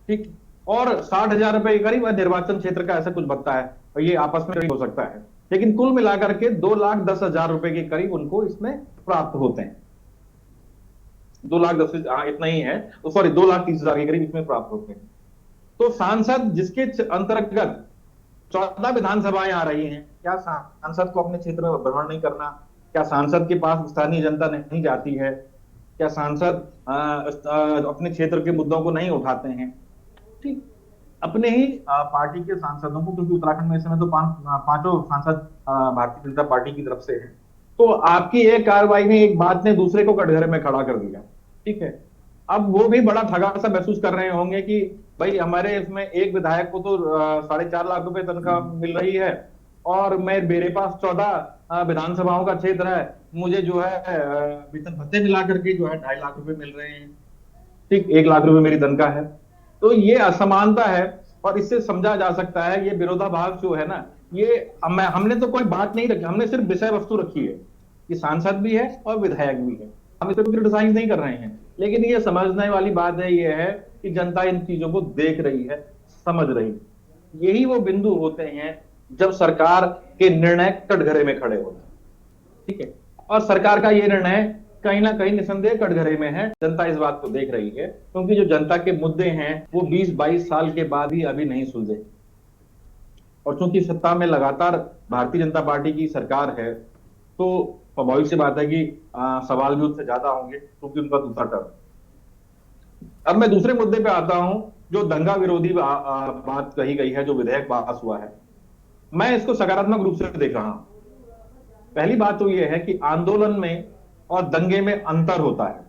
ठीक, और 60,000 रुपए के करीब निर्वाचन क्षेत्र का ऐसा कुछ भत्ता है, और ये आपस में हो सकता है, लेकिन कुल मिलाकर के 2,10,000 रुपए के करीब उनको इसमें प्राप्त होते हैं। 2,10,000, हाँ इतना ही है, तो सॉरी 2,30,000 के करीब इसमें प्राप्त होते हैं। तो सांसद जिसके अंतर्गत 14 विधानसभाएं आ रही हैं, क्या सांसद को अपने क्षेत्र में भ्रमण नहीं करना? क्या सांसद के पास स्थानीय जनता नहीं जाती है? क्या सांसद अपने क्षेत्र के मुद्दों को नहीं उठाते हैं? ठीक, अपने ही पार्टी के सांसदों को, क्योंकि उत्तराखंड में इस समय तो पांचों सांसद भारतीय जनता पार्टी की तरफ से हैं, तो आपकी एक कार्रवाई में एक बात ने दूसरे को कटघरे में खड़ा कर दिया। ठीक है, अब वो भी बड़ा ठगा सा महसूस कर रहे होंगे कि भाई हमारे इसमें एक विधायक को तो 4.5 लाख रुपए तनख्वाह मिल रही है, और मेरे पास 14 विधानसभाओं का क्षेत्र है, मुझे जो है वेतन भत्ते मिला करके जो है 2.5 लाख रुपए मिल रहे हैं। ठीक, 1 लाख रुपए मेरी तनख्वाह है। तो ये असमानता है, और इससे समझा जा सकता है ये विरोधाभास जो है ना, ये हमने तो कोई बात नहीं रखी, हमने सिर्फ विषय वस्तु रखी है कि सांसद भी है और विधायक भी है, हम इसे क्रिटिसाइज नहीं कर रहे हैं, लेकिन ये समझने वाली बात है, ये है कि जनता इन चीजों को देख रही है, समझ रही है। यही वो बिंदु होते हैं जब सरकार के निर्णय कटघरे में खड़े होते हैं। ठीक है, और सरकार का ये निर्णय कहीं ना कहीं निसंदेह कटघरे में है। जनता इस बात को देख रही है, क्योंकि जो जनता के मुद्दे हैं वो 20-22 साल के बाद भी अभी नहीं सुलझे, और चूंकि सत्ता में लगातार भारतीय जनता पार्टी की सरकार है, तो स्वाभाविक सी बात है कि सवाल भी उससे ज्यादा होंगे, क्योंकि उनका दूसरा टर्म। अब मैं दूसरे मुद्दे पे आता हूं, जो दंगा विरोधी बात कही गई है, जो विधेयक पास हुआ है, मैं इसको सकारात्मक रूप से देख रहा हूं। पहली बात तो यह है कि आंदोलन में और दंगे में अंतर होता है।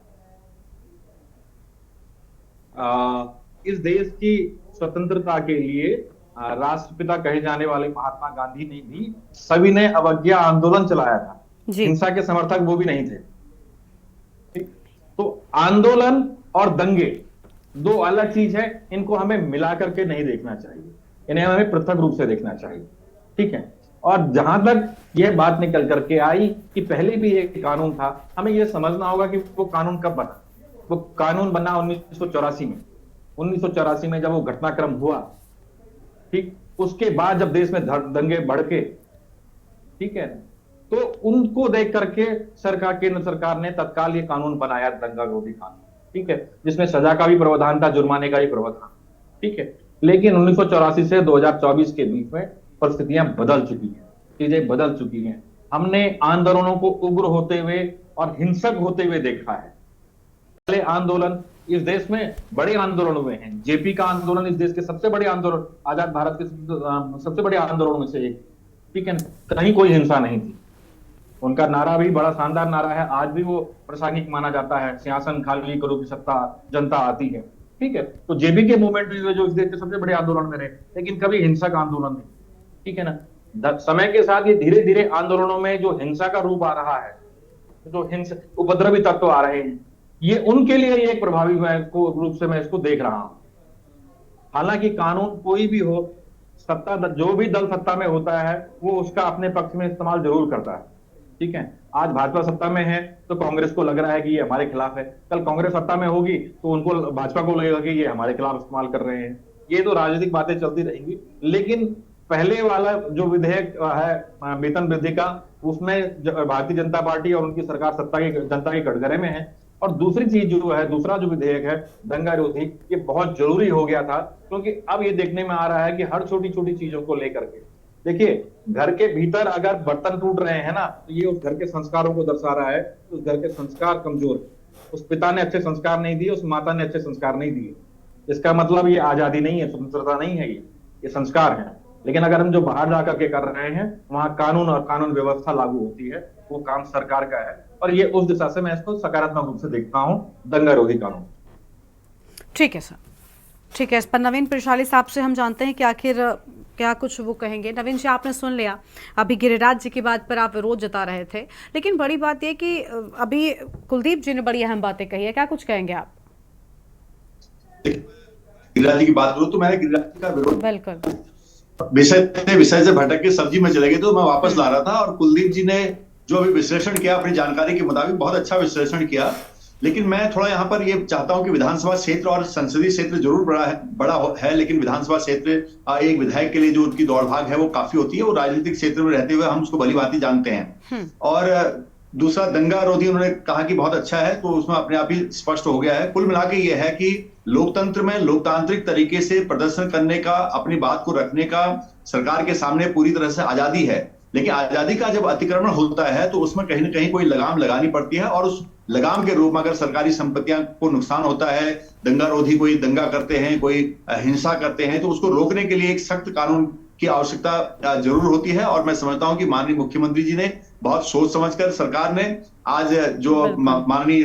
इस देश की स्वतंत्रता के लिए राष्ट्रपिता कहे जाने वाले महात्मा गांधी ने भी सविनय अवज्ञा आंदोलन चलाया था, हिंसा के समर्थक वो भी नहीं थे। ठीक, तो आंदोलन और दंगे दो अलग चीज है, इनको हमें मिला करके नहीं देखना चाहिए, इन्हें हमें पृथक रूप से देखना चाहिए। ठीक है, और जहां तक यह बात निकल करके आई कि पहले भी एक कानून था, हमें यह समझना होगा कि वो कानून कब बना। वो कानून बना 1984 में। 1984 में जब वो घटनाक्रम हुआ, ठीक, उसके बाद जब देश में दंगे भड़के, ठीक है, तो उनको देख करके केंद्र सरकार ने तत्काल ये कानून बनाया, दंगा विरोधी कानून। ठीक है, जिसमें सजा का भी प्रावधान था, जुर्माने का भी प्रावधान। ठीक है, लेकिन 1984 से 2024 के बीच में परिस्थितियां बदल चुकी हैं, चीजें बदल चुकी हैं। हमने आंदोलनों को उग्र होते हुए और हिंसक होते हुए देखा है। पहले आंदोलन इस देश में बड़े आंदोलन हुए हैं। जेपी का आंदोलन इस देश के सबसे बड़े आंदोलन, आजाद भारत के सबसे बड़े आंदोलनों में से एक। ठीक है, कहीं कोई हिंसा नहीं थी। उनका नारा भी बड़ा शानदार नारा है, आज भी वो प्रासंगिक माना जाता है, सिंहासन खाली करो की सत्ता जनता आती है। ठीक है, तो जेबी के मूवमेंट भी हुए जो इस देश के सबसे बड़े आंदोलन में रहे, लेकिन कभी हिंसक आंदोलन नहीं। ठीक है ना, समय के साथ ये धीरे धीरे आंदोलनों में जो हिंसा का रूप आ रहा है, जो हिंसा उपद्रवी तत्व आ रहे हैं, ये उनके लिए एक प्रभावी रूप से मैं इसको देख रहा हूं। हालांकि कानून कोई भी हो, सत्ता जो भी दल सत्ता में होता है वो उसका अपने पक्ष में इस्तेमाल जरूर करता है। ठीक है, आज भाजपा सत्ता में है तो कांग्रेस को लग रहा है कि ये हमारे खिलाफ है, कल कांग्रेस सत्ता में होगी तो उनको भाजपा को लगेगा कि ये हमारे खिलाफ इस्तेमाल कर रहे हैं। ये तो राजनीतिक बातें चलती रहेंगी, लेकिन पहले वाला जो विधेयक है वेतन वृद्धि का, उसमें भारतीय जनता पार्टी और उनकी सरकार जनता के कटघरे में है। और दूसरी चीज जो है, दूसरा जो विधेयक है दंगा विरोधी, ये बहुत जरूरी हो गया था, क्योंकि अब ये देखने में आ रहा है कि हर छोटी छोटी चीजों को लेकर के, देखिए घर के भीतर अगर बर्तन टूट रहे हैं ना, तो ये उस घर के संस्कारों को दर्शा रहा है, उस घर के संस्कार कमजोर है। उस पिता ने अच्छे संस्कार नहीं दिए, उस माता ने अच्छे संस्कार नहीं दिए। इसका मतलब ये आजादी नहीं है, स्वतंत्रता नहीं है, ये संस्कार है। लेकिन अगर हम जो बाहर जाकर के कर रहे हैं, वहां कानून और कानून व्यवस्था लागू होती है, वो काम सरकार का है, और ये उस दिशा से मैं इसको सकारात्मक रूप से देखता हूं, दंगारोधी कानून। ठीक है सर, ठीक है। इस पर नवीन पिरशाली साहब से हम जानते हैं कि आखिर क्या कुछ वो कहेंगे। नवीन जी, आपने सुन लिया, अभी गिरिराज जी की बात पर आप विरोध जता रहे थे, लेकिन बड़ी बात यह कि अभी कुलदीप जी ने बड़ी अहम बातें कही है, क्या कुछ कहेंगे आप? गिरिराज जी की बात करूं तो मैंने गिरिराज जी का विरोध बिल्कुल विषय से भटक के सब्जी में चले गए, तो मैं वापस ला रहा था। और कुलदीप जी ने जो अभी विश्लेषण किया अपनी जानकारी के मुताबिक बहुत अच्छा विश्लेषण किया, लेकिन मैं थोड़ा यहाँ पर ये चाहता हूं कि विधानसभा क्षेत्र और संसदीय क्षेत्र जरूर बड़ा है, लेकिन विधानसभा क्षेत्र एक विधायक के लिए जो उनकी दौड़ भाग है वो काफी होती है, वो राजनीतिक क्षेत्र में रहते हुए हम उसको भली भांति जानते हैं। और दूसरा, दंगा रोधी उन्होंने कहा कि बहुत अच्छा है, तो उसमें अपने आप ही स्पष्ट हो गया है। कुल मिला के ये है कि लोकतंत्र में लोकतांत्रिक तरीके से प्रदर्शन करने का, अपनी बात को रखने का सरकार के सामने पूरी तरह से आजादी है, लेकिन आजादी का जब अतिक्रमण होता है तो उसमें कहीं ना कहीं कोई लगाम लगानी पड़ती है, और उस लगाम के रूप में अगर सरकारी संपत्तियां को नुकसान होता है, दंगारोधी कोई दंगा करते हैं, कोई हिंसा करते हैं, तो उसको रोकने के लिए एक सख्त कानून की आवश्यकता जरूर होती है। और मैं समझता हूं कि माननीय मुख्यमंत्री जी ने बहुत सोच समझकर, सरकार ने आज जो माननीय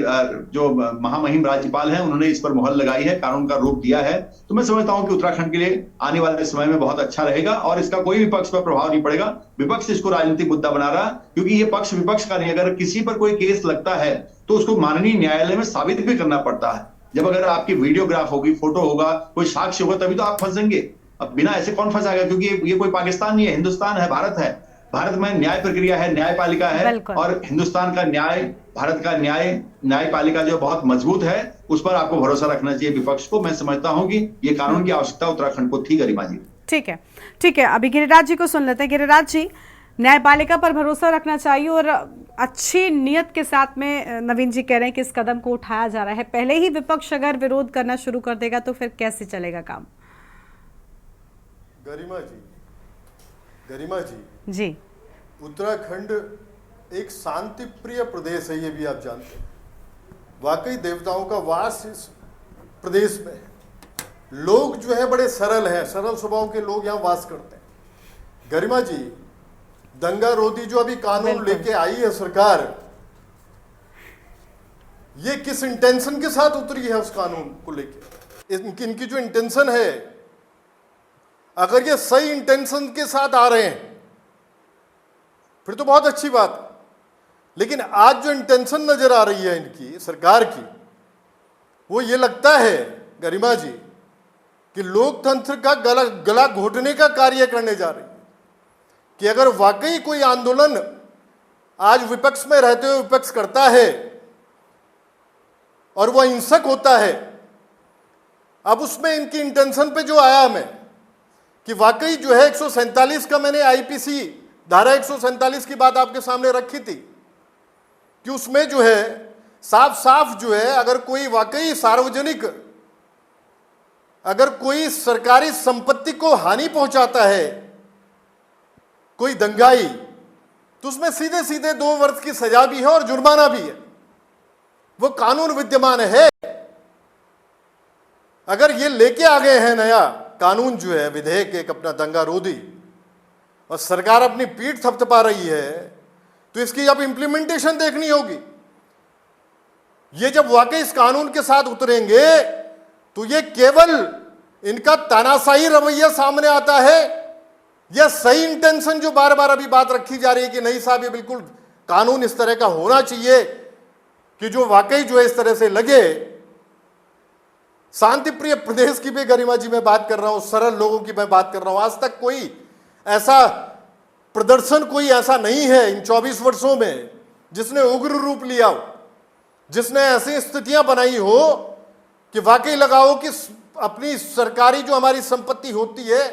जो महामहिम राज्यपाल हैं उन्होंने इस पर मुहर लगाई है, कानून का रूप दिया है, तो मैं समझता हूं कि उत्तराखंड के लिए आने वाले समय में बहुत अच्छा रहेगा और इसका कोई विपक्ष पर प्रभाव नहीं पड़ेगा। विपक्ष इसको राजनीतिक मुद्दा बना रहा, क्योंकि ये पक्ष विपक्ष का नहीं। अगर किसी पर कोई केस लगता है तो उसको माननीय न्यायालय में साबित भी करना पड़ता है। जब अगर आपकी वीडियोग्राफ होगी, फोटो होगा, कोई साक्ष्य होगा, तभी तो आप फंसेंगे। अब बिना ऐसे कौन फंसाएगा, क्योंकि ये कोई पाकिस्तान नहीं है, हिंदुस्तान है, भारत है। भारत में न्याय प्रक्रिया है, न्यायपालिका है, और हिंदुस्तान का न्याय, भारत का न्यायपालिका जो बहुत मजबूत है, उस पर आपको भरोसा रखना चाहिए विपक्ष को। मैं समझता हूं कि ये कानून की आवश्यकता उत्तराखंड को थी, गरिमा जी। ठीक है, ठीक है। अभी गिरिराज जी को सुन लेते हैं। गिरिराज जी, न्यायपालिका पर भरोसा रखना चाहिए और अच्छी नियत के साथ में नवीन जी कह रहे हैं कि इस कदम को उठाया जा रहा है। पहले ही विपक्ष अगर विरोध करना शुरू कर देगा तो फिर कैसे चलेगा काम? गरिमा जी, उत्तराखंड एक शांति प्रिय प्रदेश है, ये भी आप जानते हैं। वाकई देवताओं का वास इस प्रदेश में है। लोग जो है बड़े सरल हैं, सरल स्वभाव के लोग यहाँ वास करते हैं। गरिमा जी, दंगा रोधी जो अभी कानून लेके आई है सरकार, ये किस इंटेंशन के साथ उतरी है उस कानून को लेके? इनकी जो इंटेंशन है, अगर ये सही इंटेंशन के साथ आ रहे हैं फिर तो बहुत अच्छी बात है। लेकिन आज जो इंटेंशन नजर आ रही है इनकी सरकार की, वो ये लगता है गरिमा जी कि लोकतंत्र का गला घोटने का कार्य करने जा रही है। कि अगर वाकई कोई आंदोलन आज विपक्ष में रहते हुए विपक्ष करता है और वह हिंसक होता है, अब उसमें इनकी इंटेंशन पे जो आया हमें कि वाकई जो है 147 का, मैंने आईपीसी धारा 147 की बात आपके सामने रखी थी कि उसमें जो है साफ साफ जो है, अगर कोई वाकई सार्वजनिक, अगर कोई सरकारी संपत्ति को हानि पहुंचाता है कोई दंगाई, तो उसमें सीधे सीधे 2 वर्ष की सजा भी है और जुर्माना भी है। वो कानून विद्यमान है। अगर ये लेके आ गए हैं नया कानून जो है, विधेयक एक अपना दंगा रोधी, और सरकार अपनी पीठ थपथपा रही है, तो इसकी अब इंप्लीमेंटेशन देखनी होगी। ये जब वाकई इस कानून के साथ उतरेंगे तो ये केवल इनका तानाशाही रवैया सामने आता है, या सही इंटेंशन जो बार बार अभी बात रखी जा रही है कि नहीं साहब ये बिल्कुल कानून इस तरह का होना चाहिए कि जो वाकई जो है इस तरह से लगे। शांति प्रिय प्रदेश की भी गरिमा जी मैं बात कर रहा हूं, सरल लोगों की मैं बात कर रहा हूं। आज तक कोई ऐसा प्रदर्शन कोई ऐसा नहीं है इन 24 वर्षों में जिसने उग्र रूप लिया हो, जिसने ऐसी स्थितियां बनाई हो कि वाकई लगाओ कि अपनी सरकारी जो हमारी संपत्ति होती है,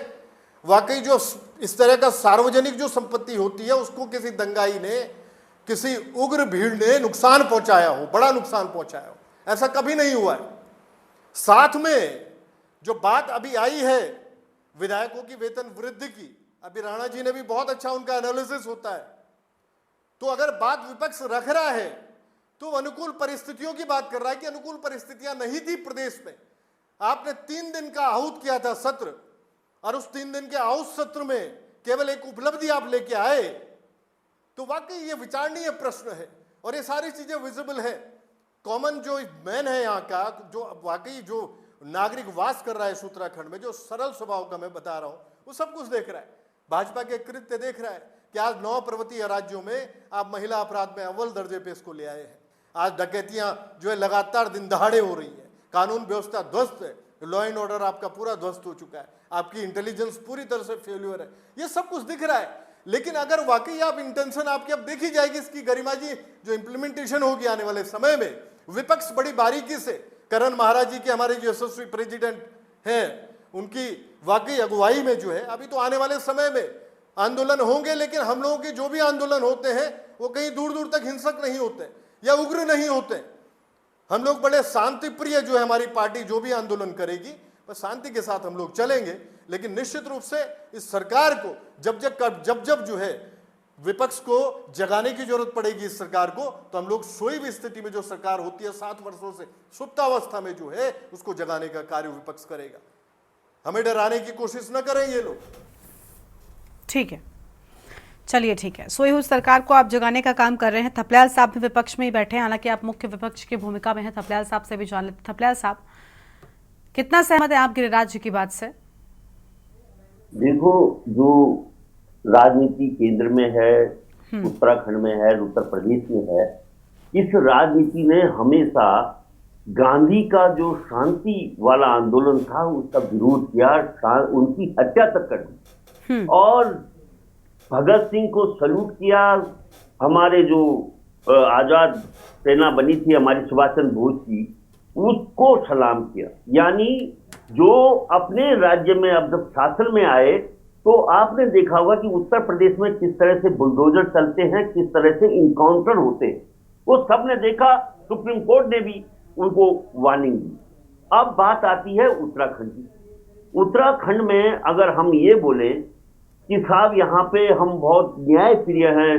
वाकई जो इस तरह का सार्वजनिक जो संपत्ति होती है, उसको किसी दंगाई ने, किसी उग्र भीड़ ने नुकसान पहुंचाया हो, बड़ा नुकसान पहुंचाया हो। ऐसा कभी नहीं हुआ है। साथ में जो बात अभी आई है विधायकों की वेतन वृद्धि की, अभी राणा जी ने भी बहुत अच्छा उनका एनालिसिस होता है। तो अगर बात विपक्ष रख रहा है तो अनुकूल परिस्थितियों की बात कर रहा है कि अनुकूल परिस्थितियां नहीं थी प्रदेश में। आपने 3 दिन का आहूत किया था सत्र, और उस 3 दिन के आहूत सत्र में केवल एक उपलब्धि आप लेके आए, तो वाकई ये विचारणीय प्रश्न है। और ये सारी चीजें विजिबल है। कॉमन जो मैन है यहाँ का, जो वाकई जो नागरिक वास कर रहा है इस उत्तराखंड में, जो सरल स्वभाव का मैं बता रहा हूं, वो सब कुछ देख रहा है। भाजपा के कृत्य देख रहा है कि आज 9 पर्वतीय राज्यों में आप महिला अपराध में अव्वल दर्जे पे इसको ले आए हैं। आज डकैतियां जो है लगातार दिन दहाड़े हो रही है, कानून व्यवस्था ध्वस्त है, लॉ एंड ऑर्डर आपका पूरा ध्वस्त हो चुका है, आपकी इंटेलिजेंस पूरी तरह से फेल्यूर है। ये सब कुछ दिख रहा है। लेकिन अगर वाकई आप इंटेंशन आपकी अब देखी जाएगी इसकी गरिमा जी, जो इंप्लीमेंटेशन होगी आने वाले समय में, विपक्ष बड़ी बारीकी से, करण महाराज जी के हमारे जो यशस्वी प्रेसिडेंट हैं, उनकी वाकई अगुवाई में जो है, अभी तो आने वाले समय में आंदोलन होंगे, लेकिन हम लोगों के जो भी आंदोलन होते हैं वो कहीं दूर दूर तक हिंसक नहीं होते या उग्र नहीं होते। हम लोग बड़े शांति प्रिय जो है, हमारी पार्टी जो भी आंदोलन करेगी बस शांति के साथ हम लोग चलेंगे। लेकिन निश्चित रूप से इस सरकार को जब जो है विपक्ष को जगाने की जरूरत पड़ेगी इस सरकार को, तो हम लोग सोई भी स्थिति में जो सरकार होती है 7 वर्षों से सुप्तावस्था में जो है, उसको जगाने का कार्य विपक्ष करेगा। हमें डराने की कोशिश न करें ये लोग। ठीक है, चलिए ठीक है। सोई हुई सरकार को आप जगाने का काम कर रहे हैं। थपलियाल साहब भी विपक्ष में ही बैठे हैं, हालांकि आप मुख्य विपक्ष की भूमिका में हैं। थपलियाल साहब से भी जान लेते। थपलियाल साहब, कितना सहमत है आप गिरिराज जी की बात से? देखो, जो राजनीति केंद्र में है, उत्तराखंड में है, उत्तर प्रदेश में है, इस राजनीति ने हमेशा गांधी का जो शांति वाला आंदोलन था उसका विरोध किया, उनकी हत्या तक कर दी, और भगत सिंह को सल्यूट किया। हमारे जो आजाद सेना बनी थी हमारी सुभाष चंद्र बोस की, उसको सलाम किया। यानी जो अपने राज्य में अब जब शासन में आए तो आपने देखा होगा कि उत्तर प्रदेश में किस तरह से बुलडोजर चलते हैं, किस तरह से इनकाउंटर होते हैं, वो सबने देखा। सुप्रीम कोर्ट ने भी उनको वार्निंग दी। अब बात आती है उत्तराखंड की। उत्तराखंड में अगर हम ये बोले कि साहब यहाँ पे हम बहुत न्याय प्रिय हैं,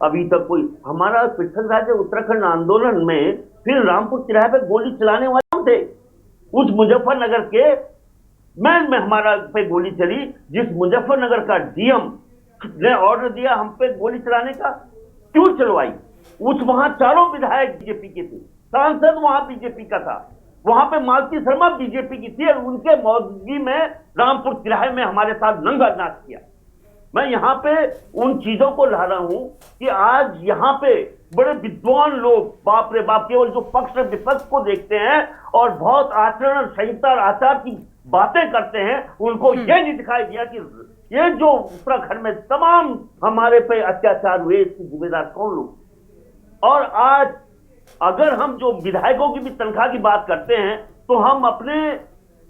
अभी तक कोई हमारा पृथक राज्य उत्तराखंड आंदोलन में फिर रामपुर तिराहे पे गोली चलाने वाले थे। उस मुजफ्फरनगर के में हमारा पे गोली चली, जिस मुजफ्फरनगर का डीएम ने ऑर्डर दिया हम पे गोली चलाने का, क्यों चलवाई? उस वहां 4 विधायक बीजेपी के थे, सांसद वहां बीजेपी का था, वहां पे मालती शर्मा बीजेपी की थी, और उनके मौजूदगी में रामपुर तिराहे में हमारे साथ नंगा नाच किया। मैं यहाँ पे उन चीजों को ला रहा हूं कि आज यहाँ पे बड़े विद्वान लोग, बाप रे बाप, केवल जो पक्ष विपक्ष को देखते हैं और बहुत आचरण संहिता और आचार की बातें करते हैं, उनको ये नहीं दिखाई दिया कि ये जो उत्तराखंड में तमाम हमारे पे अत्याचार हुए, इसके जिम्मेदार कौन लोग। और आज अगर हम जो विधायकों की भी तनख्वाह की बात करते हैं, तो हम अपने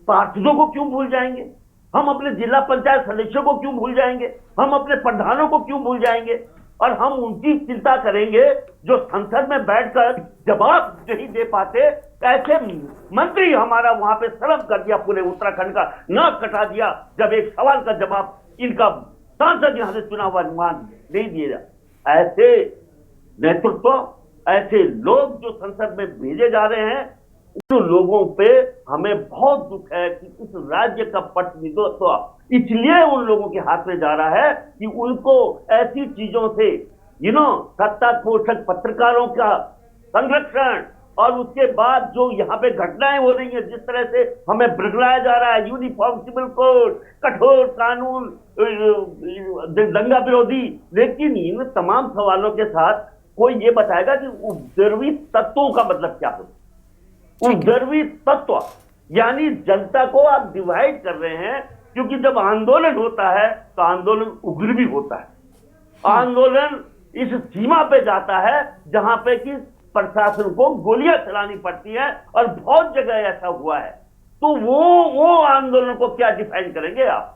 पार्षदों को क्यों भूल जाएंगे? हम अपने जिला पंचायत सदस्यों को क्यों भूल जाएंगे? हम अपने प्रधानों को क्यों भूल जाएंगे? और हम उनकी चिंता करेंगे जो संसद में बैठकर जवाब नहीं दे पाते। ऐसे मंत्री हमारा वहां पे शर्म कर दिया, पूरे उत्तराखंड का नाक कटा दिया, जब एक सवाल का जवाब इनका सांसद यहां से चुनाव अनुमान नहीं दिया। ऐसे नेतृत्व, ऐसे लोग जो संसद में भेजे जा रहे हैं, उन लोगों पे हमें बहुत दुख है कि इस राज्य का प्रतिनिधित्व इसलिए उन लोगों के हाथ में जा रहा है कि उनको ऐसी चीजों से सत्ता पोषक पत्रकारों का संरक्षण, और उसके बाद जो यहाँ पे घटनाएं हो रही हैं, जिस तरह से हमें बरगलाया जा रहा है, यूनिफॉर्म सिविल कोड, कठोर कानून, दंगा विरोधी, लेकिन इन तमाम सवालों के साथ कोई ये बताएगा कि उपद्रवी तत्वों का मतलब क्या होता है? उपद्रवी तत्व यानी जनता को आप डिवाइड कर रहे हैं, क्योंकि जब आंदोलन होता है तो आंदोलन उग्र भी होता है। आंदोलन इस सीमा पे जाता है जहां पे कि प्रशासन को गोलियां चलानी पड़ती है, और बहुत जगह ऐसा हुआ है। तो वो आंदोलन को क्या डिफाइन करेंगे आप?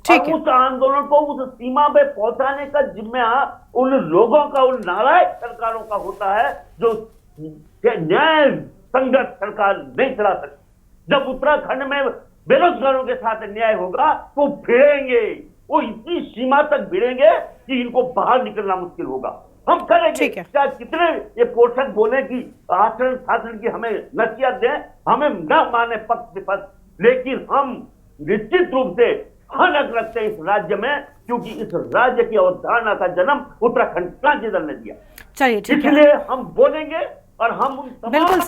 और उस आंदोलन को उस सीमा पे पहुंचाने का जिम्मा उन लोगों का, उन नालायक सरकारों का होता है जो न्याय संगत सरकार नहीं चला सकती। जब उत्तराखंड में बेरोजगारों के साथ अन्याय होगा तो भिड़ेंगे, वो इतनी सीमा तक भिड़ेंगे कि इनको बाहर निकलना मुश्किल होगा। हम करेंगे। ठीक है। चाहे कितने ये पोषक बोले कि आचरण शासन की हमें नसीहत दें, हमें न माने पक्ष विपक्ष, लेकिन हम निश्चित रूप से हनक रखते हैं इस राज्य में, क्योंकि इस राज्य की अवधारणा का जन्म उत्तराखंड क्रांति दल ने दिया। चलिए ठीक है, इसलिए हम बोलेंगे और हम उन तमाम- बिल्कुल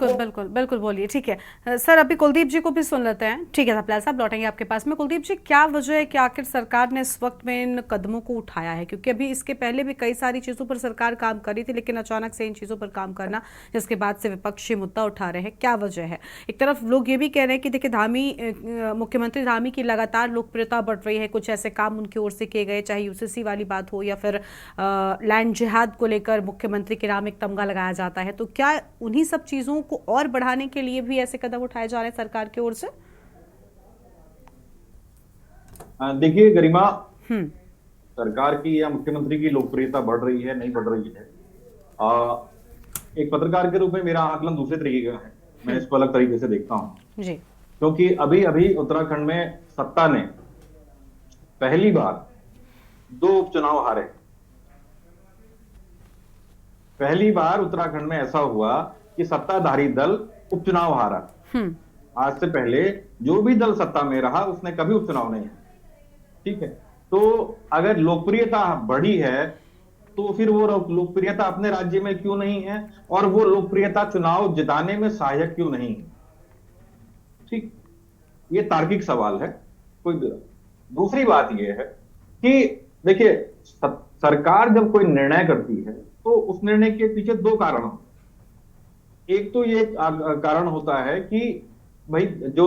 सर, बिल्कुल बोलिए। ठीक है सर, अभी कुलदीप जी को भी सुन लेते हैं। ठीक है सप्लाई साहब, लौटेंगे आपके पास में। कुलदीप जी, क्या वजह है कि आखिर सरकार ने इस वक्त में इन कदमों को उठाया है? क्योंकि अभी इसके पहले भी कई सारी चीज़ों पर सरकार काम कर रही थी, लेकिन अचानक से इन चीज़ों पर काम करना, जिसके बाद से विपक्षी मुद्दा उठा रहे हैं, क्या वजह है? एक तरफ लोग ये भी कह रहे हैं कि देखिए मुख्यमंत्री धामी की लगातार लोकप्रियता बढ़ रही है, कुछ ऐसे काम उनकी ओर से किए गए, चाहे यूसीसी वाली बात हो या फिर लैंड जिहाद को लेकर मुख्यमंत्री के नाम एक तमगा लगाया जाता है, तो क्या उन्हीं सब चीजों को और बढ़ाने के लिए भी ऐसे कदम उठाए जा रहे हैं सरकार की ओर से? देखिए गरिमा, सरकार की या मुख्यमंत्री की लोकप्रियता बढ़ रही है, नहीं बढ़ रही है, एक पत्रकार के रूप में मेरा आकलन दूसरे तरीके का है। मैं इसको अलग तरीके से देखता हूं जी। क्योंकि अभी अभी उत्तराखंड में सत्ता ने पहली बार 2 उपचुनाव हारे। पहली बार उत्तराखंड में ऐसा हुआ कि सत्ताधारी दल उपचुनाव हारा। आज से पहले जो भी दल सत्ता में रहा उसने कभी उपचुनाव नहीं हारा। ठीक है, तो अगर लोकप्रियता बढ़ी है तो फिर वो लोकप्रियता अपने राज्य में क्यों नहीं है, और वो लोकप्रियता चुनाव जिताने में सहायक क्यों नहीं है? ठीक, ये तार्किक सवाल है। कोई दूसरी बात यह है कि देखिए, सरकार जब कोई निर्णय करती है तो उस निर्णय के पीछे 2 कारण होते हैं। एक तो ये कारण होता है कि भाई जो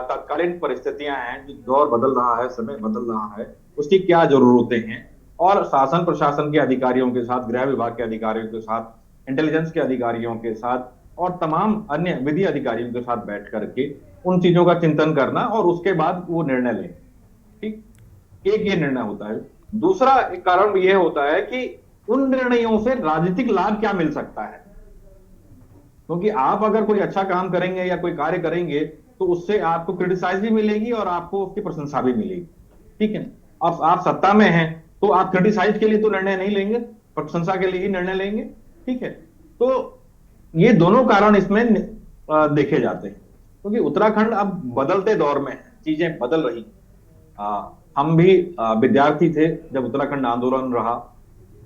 तत्कालीन परिस्थितियां हैं, जो दौर बदल रहा है, समय बदल रहा है, उसकी क्या जरूरतें हैं, और शासन प्रशासन के अधिकारियों के साथ, गृह विभाग के अधिकारियों के साथ, इंटेलिजेंस के अधिकारियों के साथ और तमाम अन्य विधि अधिकारियों के साथ बैठ करके उन चीजों का चिंतन करना और उसके बाद वो निर्णय लें। ठीक, एक ये निर्णय होता है। दूसरा एक कारण यह होता है कि उन निर्णयों से राजनीतिक लाभ क्या मिल सकता है, क्योंकि आप अगर कोई अच्छा काम करेंगे या कोई कार्य करेंगे तो उससे आपको क्रिटिसाइज भी मिलेगी और आपको उसकी प्रशंसा भी मिलेगी। ठीक है, अब आप सत्ता में हैं तो आप क्रिटिसाइज के लिए तो निर्णय नहीं लेंगे, प्रशंसा के लिए ही निर्णय लेंगे। ठीक है, तो ये दोनों कारण इसमें देखे जाते हैं, क्योंकि उत्तराखंड अब बदलते दौर में है, चीजें बदल रही। हम भी विद्यार्थी थे जब उत्तराखंड आंदोलन रहा,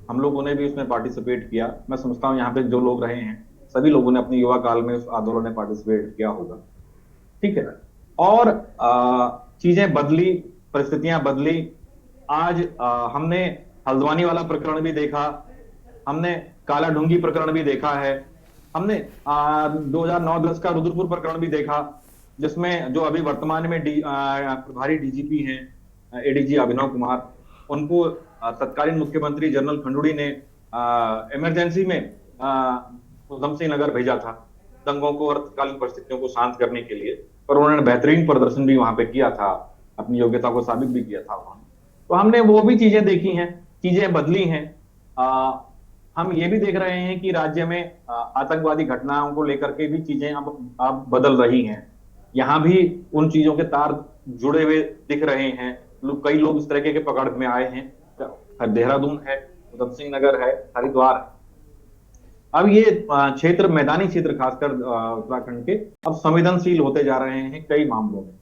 हम लोगों ने भी उसमें पार्टिसिपेट किया। मैं समझता हूं यहाँ पे जो लोग रहे हैं सभी लोगों ने अपने युवा काल में उस आंदोलन में पार्टिसिपेट किया होगा। ठीक है, और चीजें बदली, परिस्थितियां बदली। आज हमने हल्द्वानी वाला प्रकरण भी देखा, हमने काला ढूंगी प्रकरण भी देखा है, हमने 2009-10 का रुद्रपुर प्रकरण भी देखा, जिसमें जो अभी वर्तमान में प्रभारी डीजीपी हैं एडीजी अभिनव कुमार, उनको तत्कालीन मुख्यमंत्री जनरल खंडूड़ी ने इमरजेंसी में उधम सिंह नगर भेजा था दंगों को और तत्कालीन परिस्थितियों को शांत करने के लिए, पर उन्होंने बेहतरीन प्रदर्शन भी वहां पे किया था, अपनी योग्यता को साबित भी किया था वहां। तो हमने वो भी चीजें देखी हैं, चीजें बदली हैं। हम ये भी देख रहे हैं कि राज्य में आतंकवादी घटनाओं को लेकर के भी चीजें अब बदल रही हैं। यहाँ भी उन चीजों के तार जुड़े हुए दिख रहे हैं। कई लोग इस तरीके के पकड़ में आए हैं। देहरादून है, उधम सिंह नगर है, हरिद्वार है। अब ये क्षेत्र, मैदानी क्षेत्र खासकर उत्तराखंड के, अब संवेदनशील होते जा रहे हैं कई मामलों में।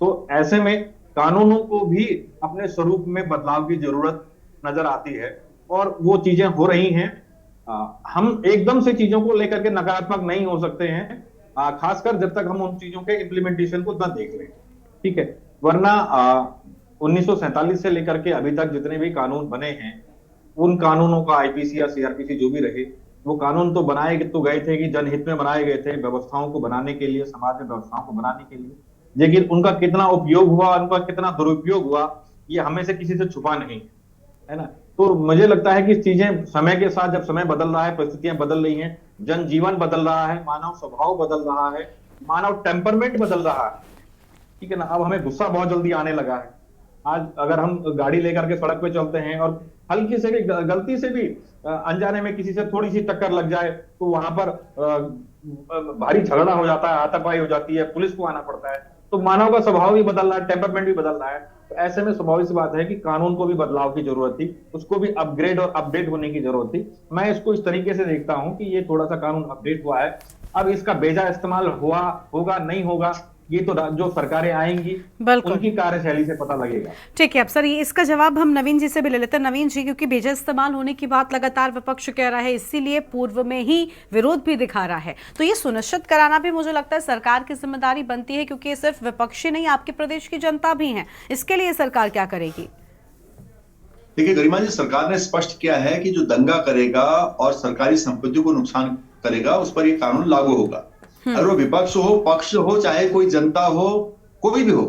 तो ऐसे में कानूनों को भी अपने स्वरूप में बदलाव की जरूरत नजर आती है और वो चीजें हो रही हैं। हम एकदम से चीजों को लेकर के नकारात्मक नहीं हो सकते हैं, खासकर जब तक हम उन चीजों के इम्प्लीमेंटेशन को न देख लें। ठीक है, वरना 1947 से लेकर के अभी तक जितने भी कानून बने हैं, उन कानूनों का आईपीसी या सीआरपीसी जो भी रहे, वो कानून तो बनाए तो गए थे कि जनहित में बनाए गए थे, व्यवस्थाओं को बनाने के लिए, समाज में व्यवस्थाओं को बनाने के लिए, लेकिन उनका कितना उपयोग हुआ, उनका कितना दुरुपयोग हुआ, ये हमें से किसी से छुपा नहीं है ना। तो मुझे लगता है कि चीजें समय के साथ, जब समय बदल रहा है, परिस्थितियां बदल रही हैं, जनजीवन बदल रहा है, मानव स्वभाव बदल रहा है, मानव टेम्परमेंट बदल रहा है। ठीक है ना, अब हमें गुस्सा बहुत जल्दी आने लगा है। आज अगर हम गाड़ी लेकर के सड़क पे चलते हैं और हल्की से भी, गलती से भी अनजाने में किसी से थोड़ी सी टक्कर लग जाए तो वहां पर भारी झगड़ा हो जाता है, हाथापाई हो जाती है, पुलिस को आना पड़ता है। तो मानव का स्वभाव भी बदल रहा है, टेम्परमेंट भी बदल रहा है। तो ऐसे में स्वाभाविक सी बात है कि कानून को भी बदलाव की जरूरत थी, उसको भी अपग्रेड और अपडेट होने की जरूरत थी। मैं इसको इस तरीके से देखता हूं कि ये थोड़ा सा कानून अपडेट हुआ है, अब इसका बेजा इस्तेमाल होगा नहीं होगा, ये तो जो सरकारें आएंगी उनकी कार्यशैली से पता लगेगा। ठीक है, अब सर ये इसका जवाब हम नवीन जी से भी ले लेते हैं। नवीन जी, क्योंकि बेजा इस्तेमाल होने की बात लगातार विपक्ष कह रहा है, इसीलिए पूर्व में ही विरोध भी दिखा रहा है, तो ये सुनिश्चित कराना भी मुझे लगता है सरकार की जिम्मेदारी बनती है, क्योंकि सिर्फ विपक्षी नहीं, आपके प्रदेश की जनता भी है। इसके लिए सरकार क्या करेगी? देखिए गरिमा जी, सरकार ने स्पष्ट किया है कि जो दंगा करेगा और सरकारी संपत्ति को नुकसान करेगा उस पर ये कानून लागू होगा। अगर वो विपक्ष हो, पक्ष हो, चाहे कोई जनता हो, कोई भी हो,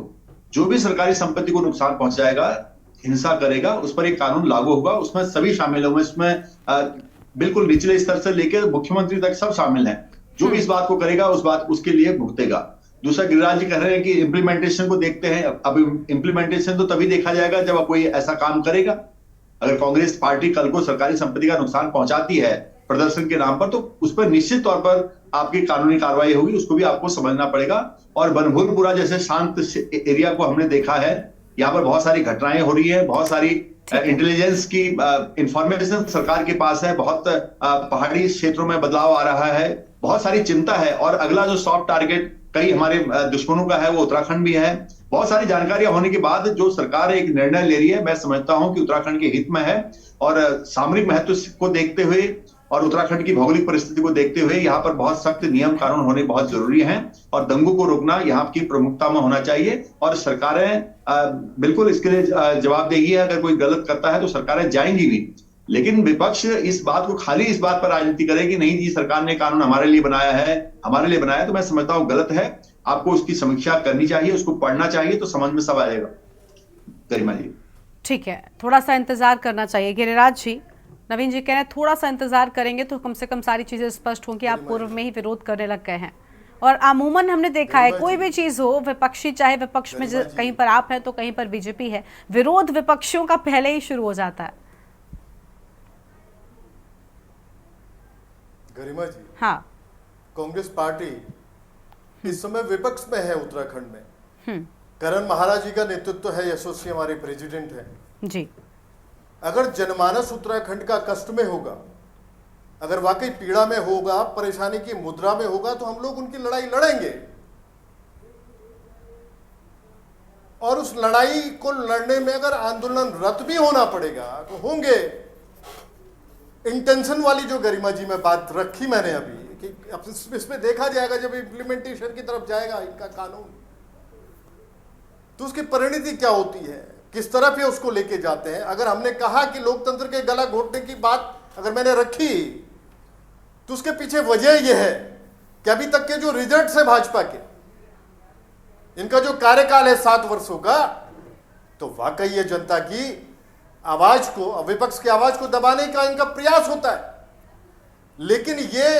जो भी सरकारी संपत्ति को नुकसान पहुंचाएगा, हिंसा करेगा, उस पर एक कानून लागू होगा। उसमें सभी शामिल होंगे, इसमें बिल्कुल निचले स्तर से लेकर मुख्यमंत्री तक सब शामिल हैं। जो भी इस बात को करेगा उसके लिए भुगतेगा। दूसरा, गिरिराज जी कह रहे हैं कि इम्प्लीमेंटेशन को देखते हैं। अब इम्प्लीमेंटेशन तो तभी देखा जाएगा जब कोई ऐसा काम करेगा। अगर कांग्रेस पार्टी कल को सरकारी संपत्ति का नुकसान पहुंचाती है प्रदर्शन के नाम पर, तो उस पर निश्चित तौर पर आपकी कानूनी कार्रवाई होगी, उसको भी आपको समझना पड़ेगा। और बनभूलपुरा जैसे शांत एरिया को हमने देखा है, यहाँ पर बहुत सारी घटनाएं हो रही है, बहुत सारी इंटेलिजेंस की इंफॉर्मेशन सरकार के पास है, बहुत पहाड़ी क्षेत्रों में बदलाव आ रहा है, बहुत सारी चिंता है। और अगला जो सॉफ्ट टारगेट कई हमारे दुश्मनों का है वो उत्तराखंड भी है। बहुत सारी जानकारियां होने के बाद जो सरकार एक निर्णय ले रही है, मैं समझता हूं कि उत्तराखंड के हित में है। और सामरिक महत्व को देखते हुए और उत्तराखंड की भौगोलिक परिस्थिति को देखते हुए यहाँ पर बहुत सख्त नियम कानून होने बहुत जरूरी हैं, और दंगों को रोकना यहाँ की प्रमुखता में होना चाहिए। और सरकारें बिल्कुल इसके लिए जवाबदेही है। अगर कोई गलत करता है तो सरकारें जाएंगी भी, लेकिन विपक्ष इस बात को खाली इस बात पर राजनीति करे कि नहीं जी सरकार ने कानून हमारे लिए बनाया है, तो मैं समझता हूं गलत है। आपको उसकी समीक्षा करनी चाहिए, उसको पढ़ना चाहिए, तो समझ में सब आएगा। गरिमा जी, ठीक है, थोड़ा सा इंतजार करना चाहिए। गिरिराज जी, नवीन जी कह रहे हैं थोड़ा सा इंतजार करेंगे तो कम से कम सारी चीजें स्पष्ट होंगी। आप पूर्व में ही विरोध करने लग गए हैं, और अमूमन हमने देखा है कोई भी चीज हो, विपक्षी चाहे विपक्ष में कहीं पर आप है तो कहीं पर बीजेपी है, विरोध विपक्षियों का पहले ही शुरू हो जाता है। गरिमा जी, हाँ, कांग्रेस पार्टी इस समय विपक्ष में है उत्तराखंड में। करण महाराज जी का नेतृत्व है, यशस्वी हमारे प्रेसिडेंट है जी। अगर जनमानस उत्तराखंड का कष्ट में होगा, अगर वाकई पीड़ा में होगा, परेशानी की मुद्रा में होगा, तो हम लोग उनकी लड़ाई लड़ेंगे। और उस लड़ाई को लड़ने में अगर आंदोलनरत भी होना पड़ेगा तो होंगे। इंटेंशन वाली जो गरिमा जी में बात रखी मैंने अभी कि इसमें देखा जाएगा जब इम्प्लीमेंटेशन की तरफ जाएगा इनका कानून, तो उसकी परिणति क्या होती है, किस तरफ ये उसको लेके जाते हैं। अगर हमने कहा कि लोकतंत्र के गला घोटने की बात अगर मैंने रखी, तो उसके पीछे वजह यह है कि अभी तक के जो रिजल्ट है भाजपा के, इनका जो कार्यकाल है 7 वर्षों का, तो वाकई ये जनता की आवाज को, विपक्ष की आवाज को दबाने का इनका प्रयास होता है। लेकिन ये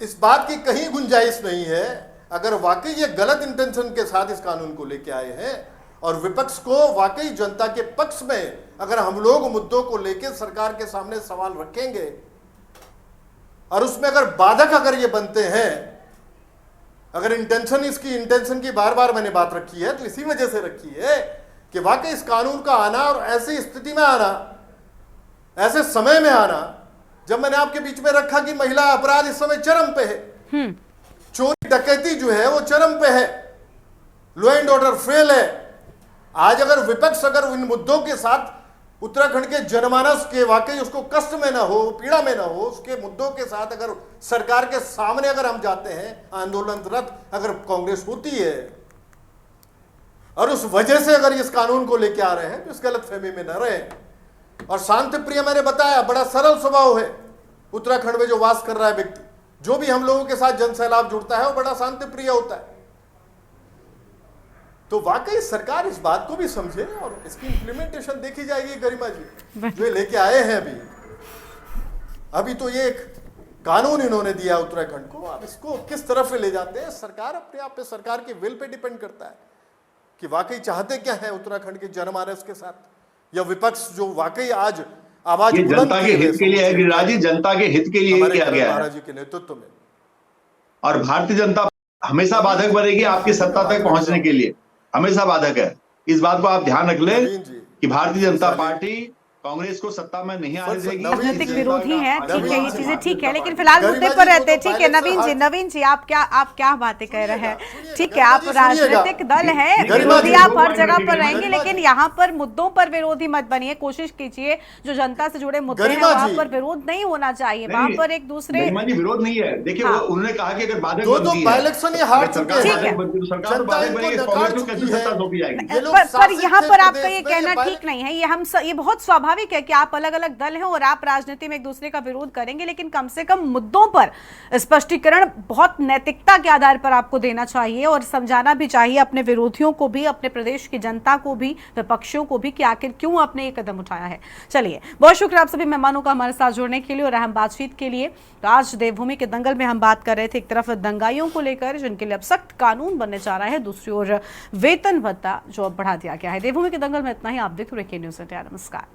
इस बात की कहीं गुंजाइश नहीं है, अगर वाकई ये गलत इंटेंशन के साथ इस कानून को लेके आए हैं और विपक्ष को वाकई जनता के पक्ष में अगर हम लोग मुद्दों को लेकर सरकार के सामने सवाल रखेंगे और उसमें अगर बाधक अगर ये बनते हैं, अगर इंटेंशन की बार बार मैंने बात रखी है तो इसी वजह से रखी है कि वाकई इस कानून का आना और ऐसी स्थिति में आना, ऐसे समय में आना जब मैंने आपके बीच में रखा कि महिला अपराध इस समय चरम पे है, चोरी डकैती जो है वो चरम पे है, लॉ एंड ऑर्डर फेल है। आज अगर विपक्ष अगर इन मुद्दों के साथ उत्तराखंड के जनमानस के वाकई उसको कष्ट में ना हो, पीड़ा में ना हो, उसके मुद्दों के साथ अगर सरकार के सामने अगर हम जाते हैं, आंदोलनरत अगर कांग्रेस होती है और उस वजह से अगर इस कानून को लेके आ रहे हैं तो इस गलतफहमी में न रहे। और शांति प्रिय मैंने बताया बड़ा सरल स्वभाव है उत्तराखंड में जो वास कर रहा है व्यक्ति, जो भी हम लोगों के साथ जनसैलाब जुड़ता है वो बड़ा शांति प्रिय होता है। तो वाकई सरकार इस बात को भी समझे और इसकी इंप्लीमेंटेशन देखी जाएगी। गरिमा जी जो लेके आए हैं अभी तो ये एक कानून इन्होंने दिया उत्तराखंड को, अब इसको किस तरफ ले जाते हैं सरकार अपने आप पे, सरकार के विल पे डिपेंड करता है कि वाकई चाहते क्या है उत्तराखंड के जनमानस के साथ, या विपक्ष जो वाकई आज आवाज जनता के हित के लिए है गिरिराज जी, जनता के हित के लिए किया गया है महाराज जी के नेतृत्व में। और भारतीय जनता हमेशा बाधक बनेगी आपकी सत्ता तक पहुंचने के लिए, हमेशा बाधक है। इस बात को आप ध्यान रख लें कि भारतीय जनता पार्टी कांग्रेस को सत्ता में नहीं आने देगी। राजनीतिक विरोधी हैं, ठीक है, ये चीजें ठीक है, लेकिन फिलहाल मुद्दे पर रहते हैं। ठीक है नवीन जी आप क्या बातें कह रहे हैं? ठीक है, आप राजनीतिक दल है, विरोधी आप हर जगह पर रहेंगे, लेकिन यहाँ पर मुद्दों पर विरोधी मत बनिए। कोशिश कीजिए जो जनता से जुड़े मुद्दे हैं वहाँ पर विरोध नहीं होना चाहिए, वहाँ पर एक दूसरे विरोध नहीं है। देखिए उन्होंने कहा कि अगर बाधक पर यहाँ पर आपका ये कहना ठीक नहीं है। ये बहुत स्वाभाविक है कि आप अलग अलग दल हैं और आप राजनीति में एक दूसरे का विरोध करेंगे, लेकिन कम से कम मुद्दों पर स्पष्टीकरण बहुत नैतिकता के आधार पर आपको देना चाहिए और समझाना भी चाहिए अपने विरोधियों को भी, अपने प्रदेश की जनता को भी, विपक्षियों को भी कि आखिर क्यों आपने ये कदम उठाया है। चलिए, बहुत शुक्रिया आप सभी मेहमानों का हमारे साथ जुड़ने के लिए और अहम बातचीत के लिए। तो आज देवभूमि के दंगल में हम बात कर रहे थे एक तरफ दंगाइयों को लेकर जिनके लिए अब सख्त कानून बनने जा रहा है, दूसरी ओर वेतन भत्ता जो अब बढ़ा दिया गया है। देवभूमि के दंगल में इतना ही। आप देखते रहिए न्यूज़ इंडिया। नमस्कार।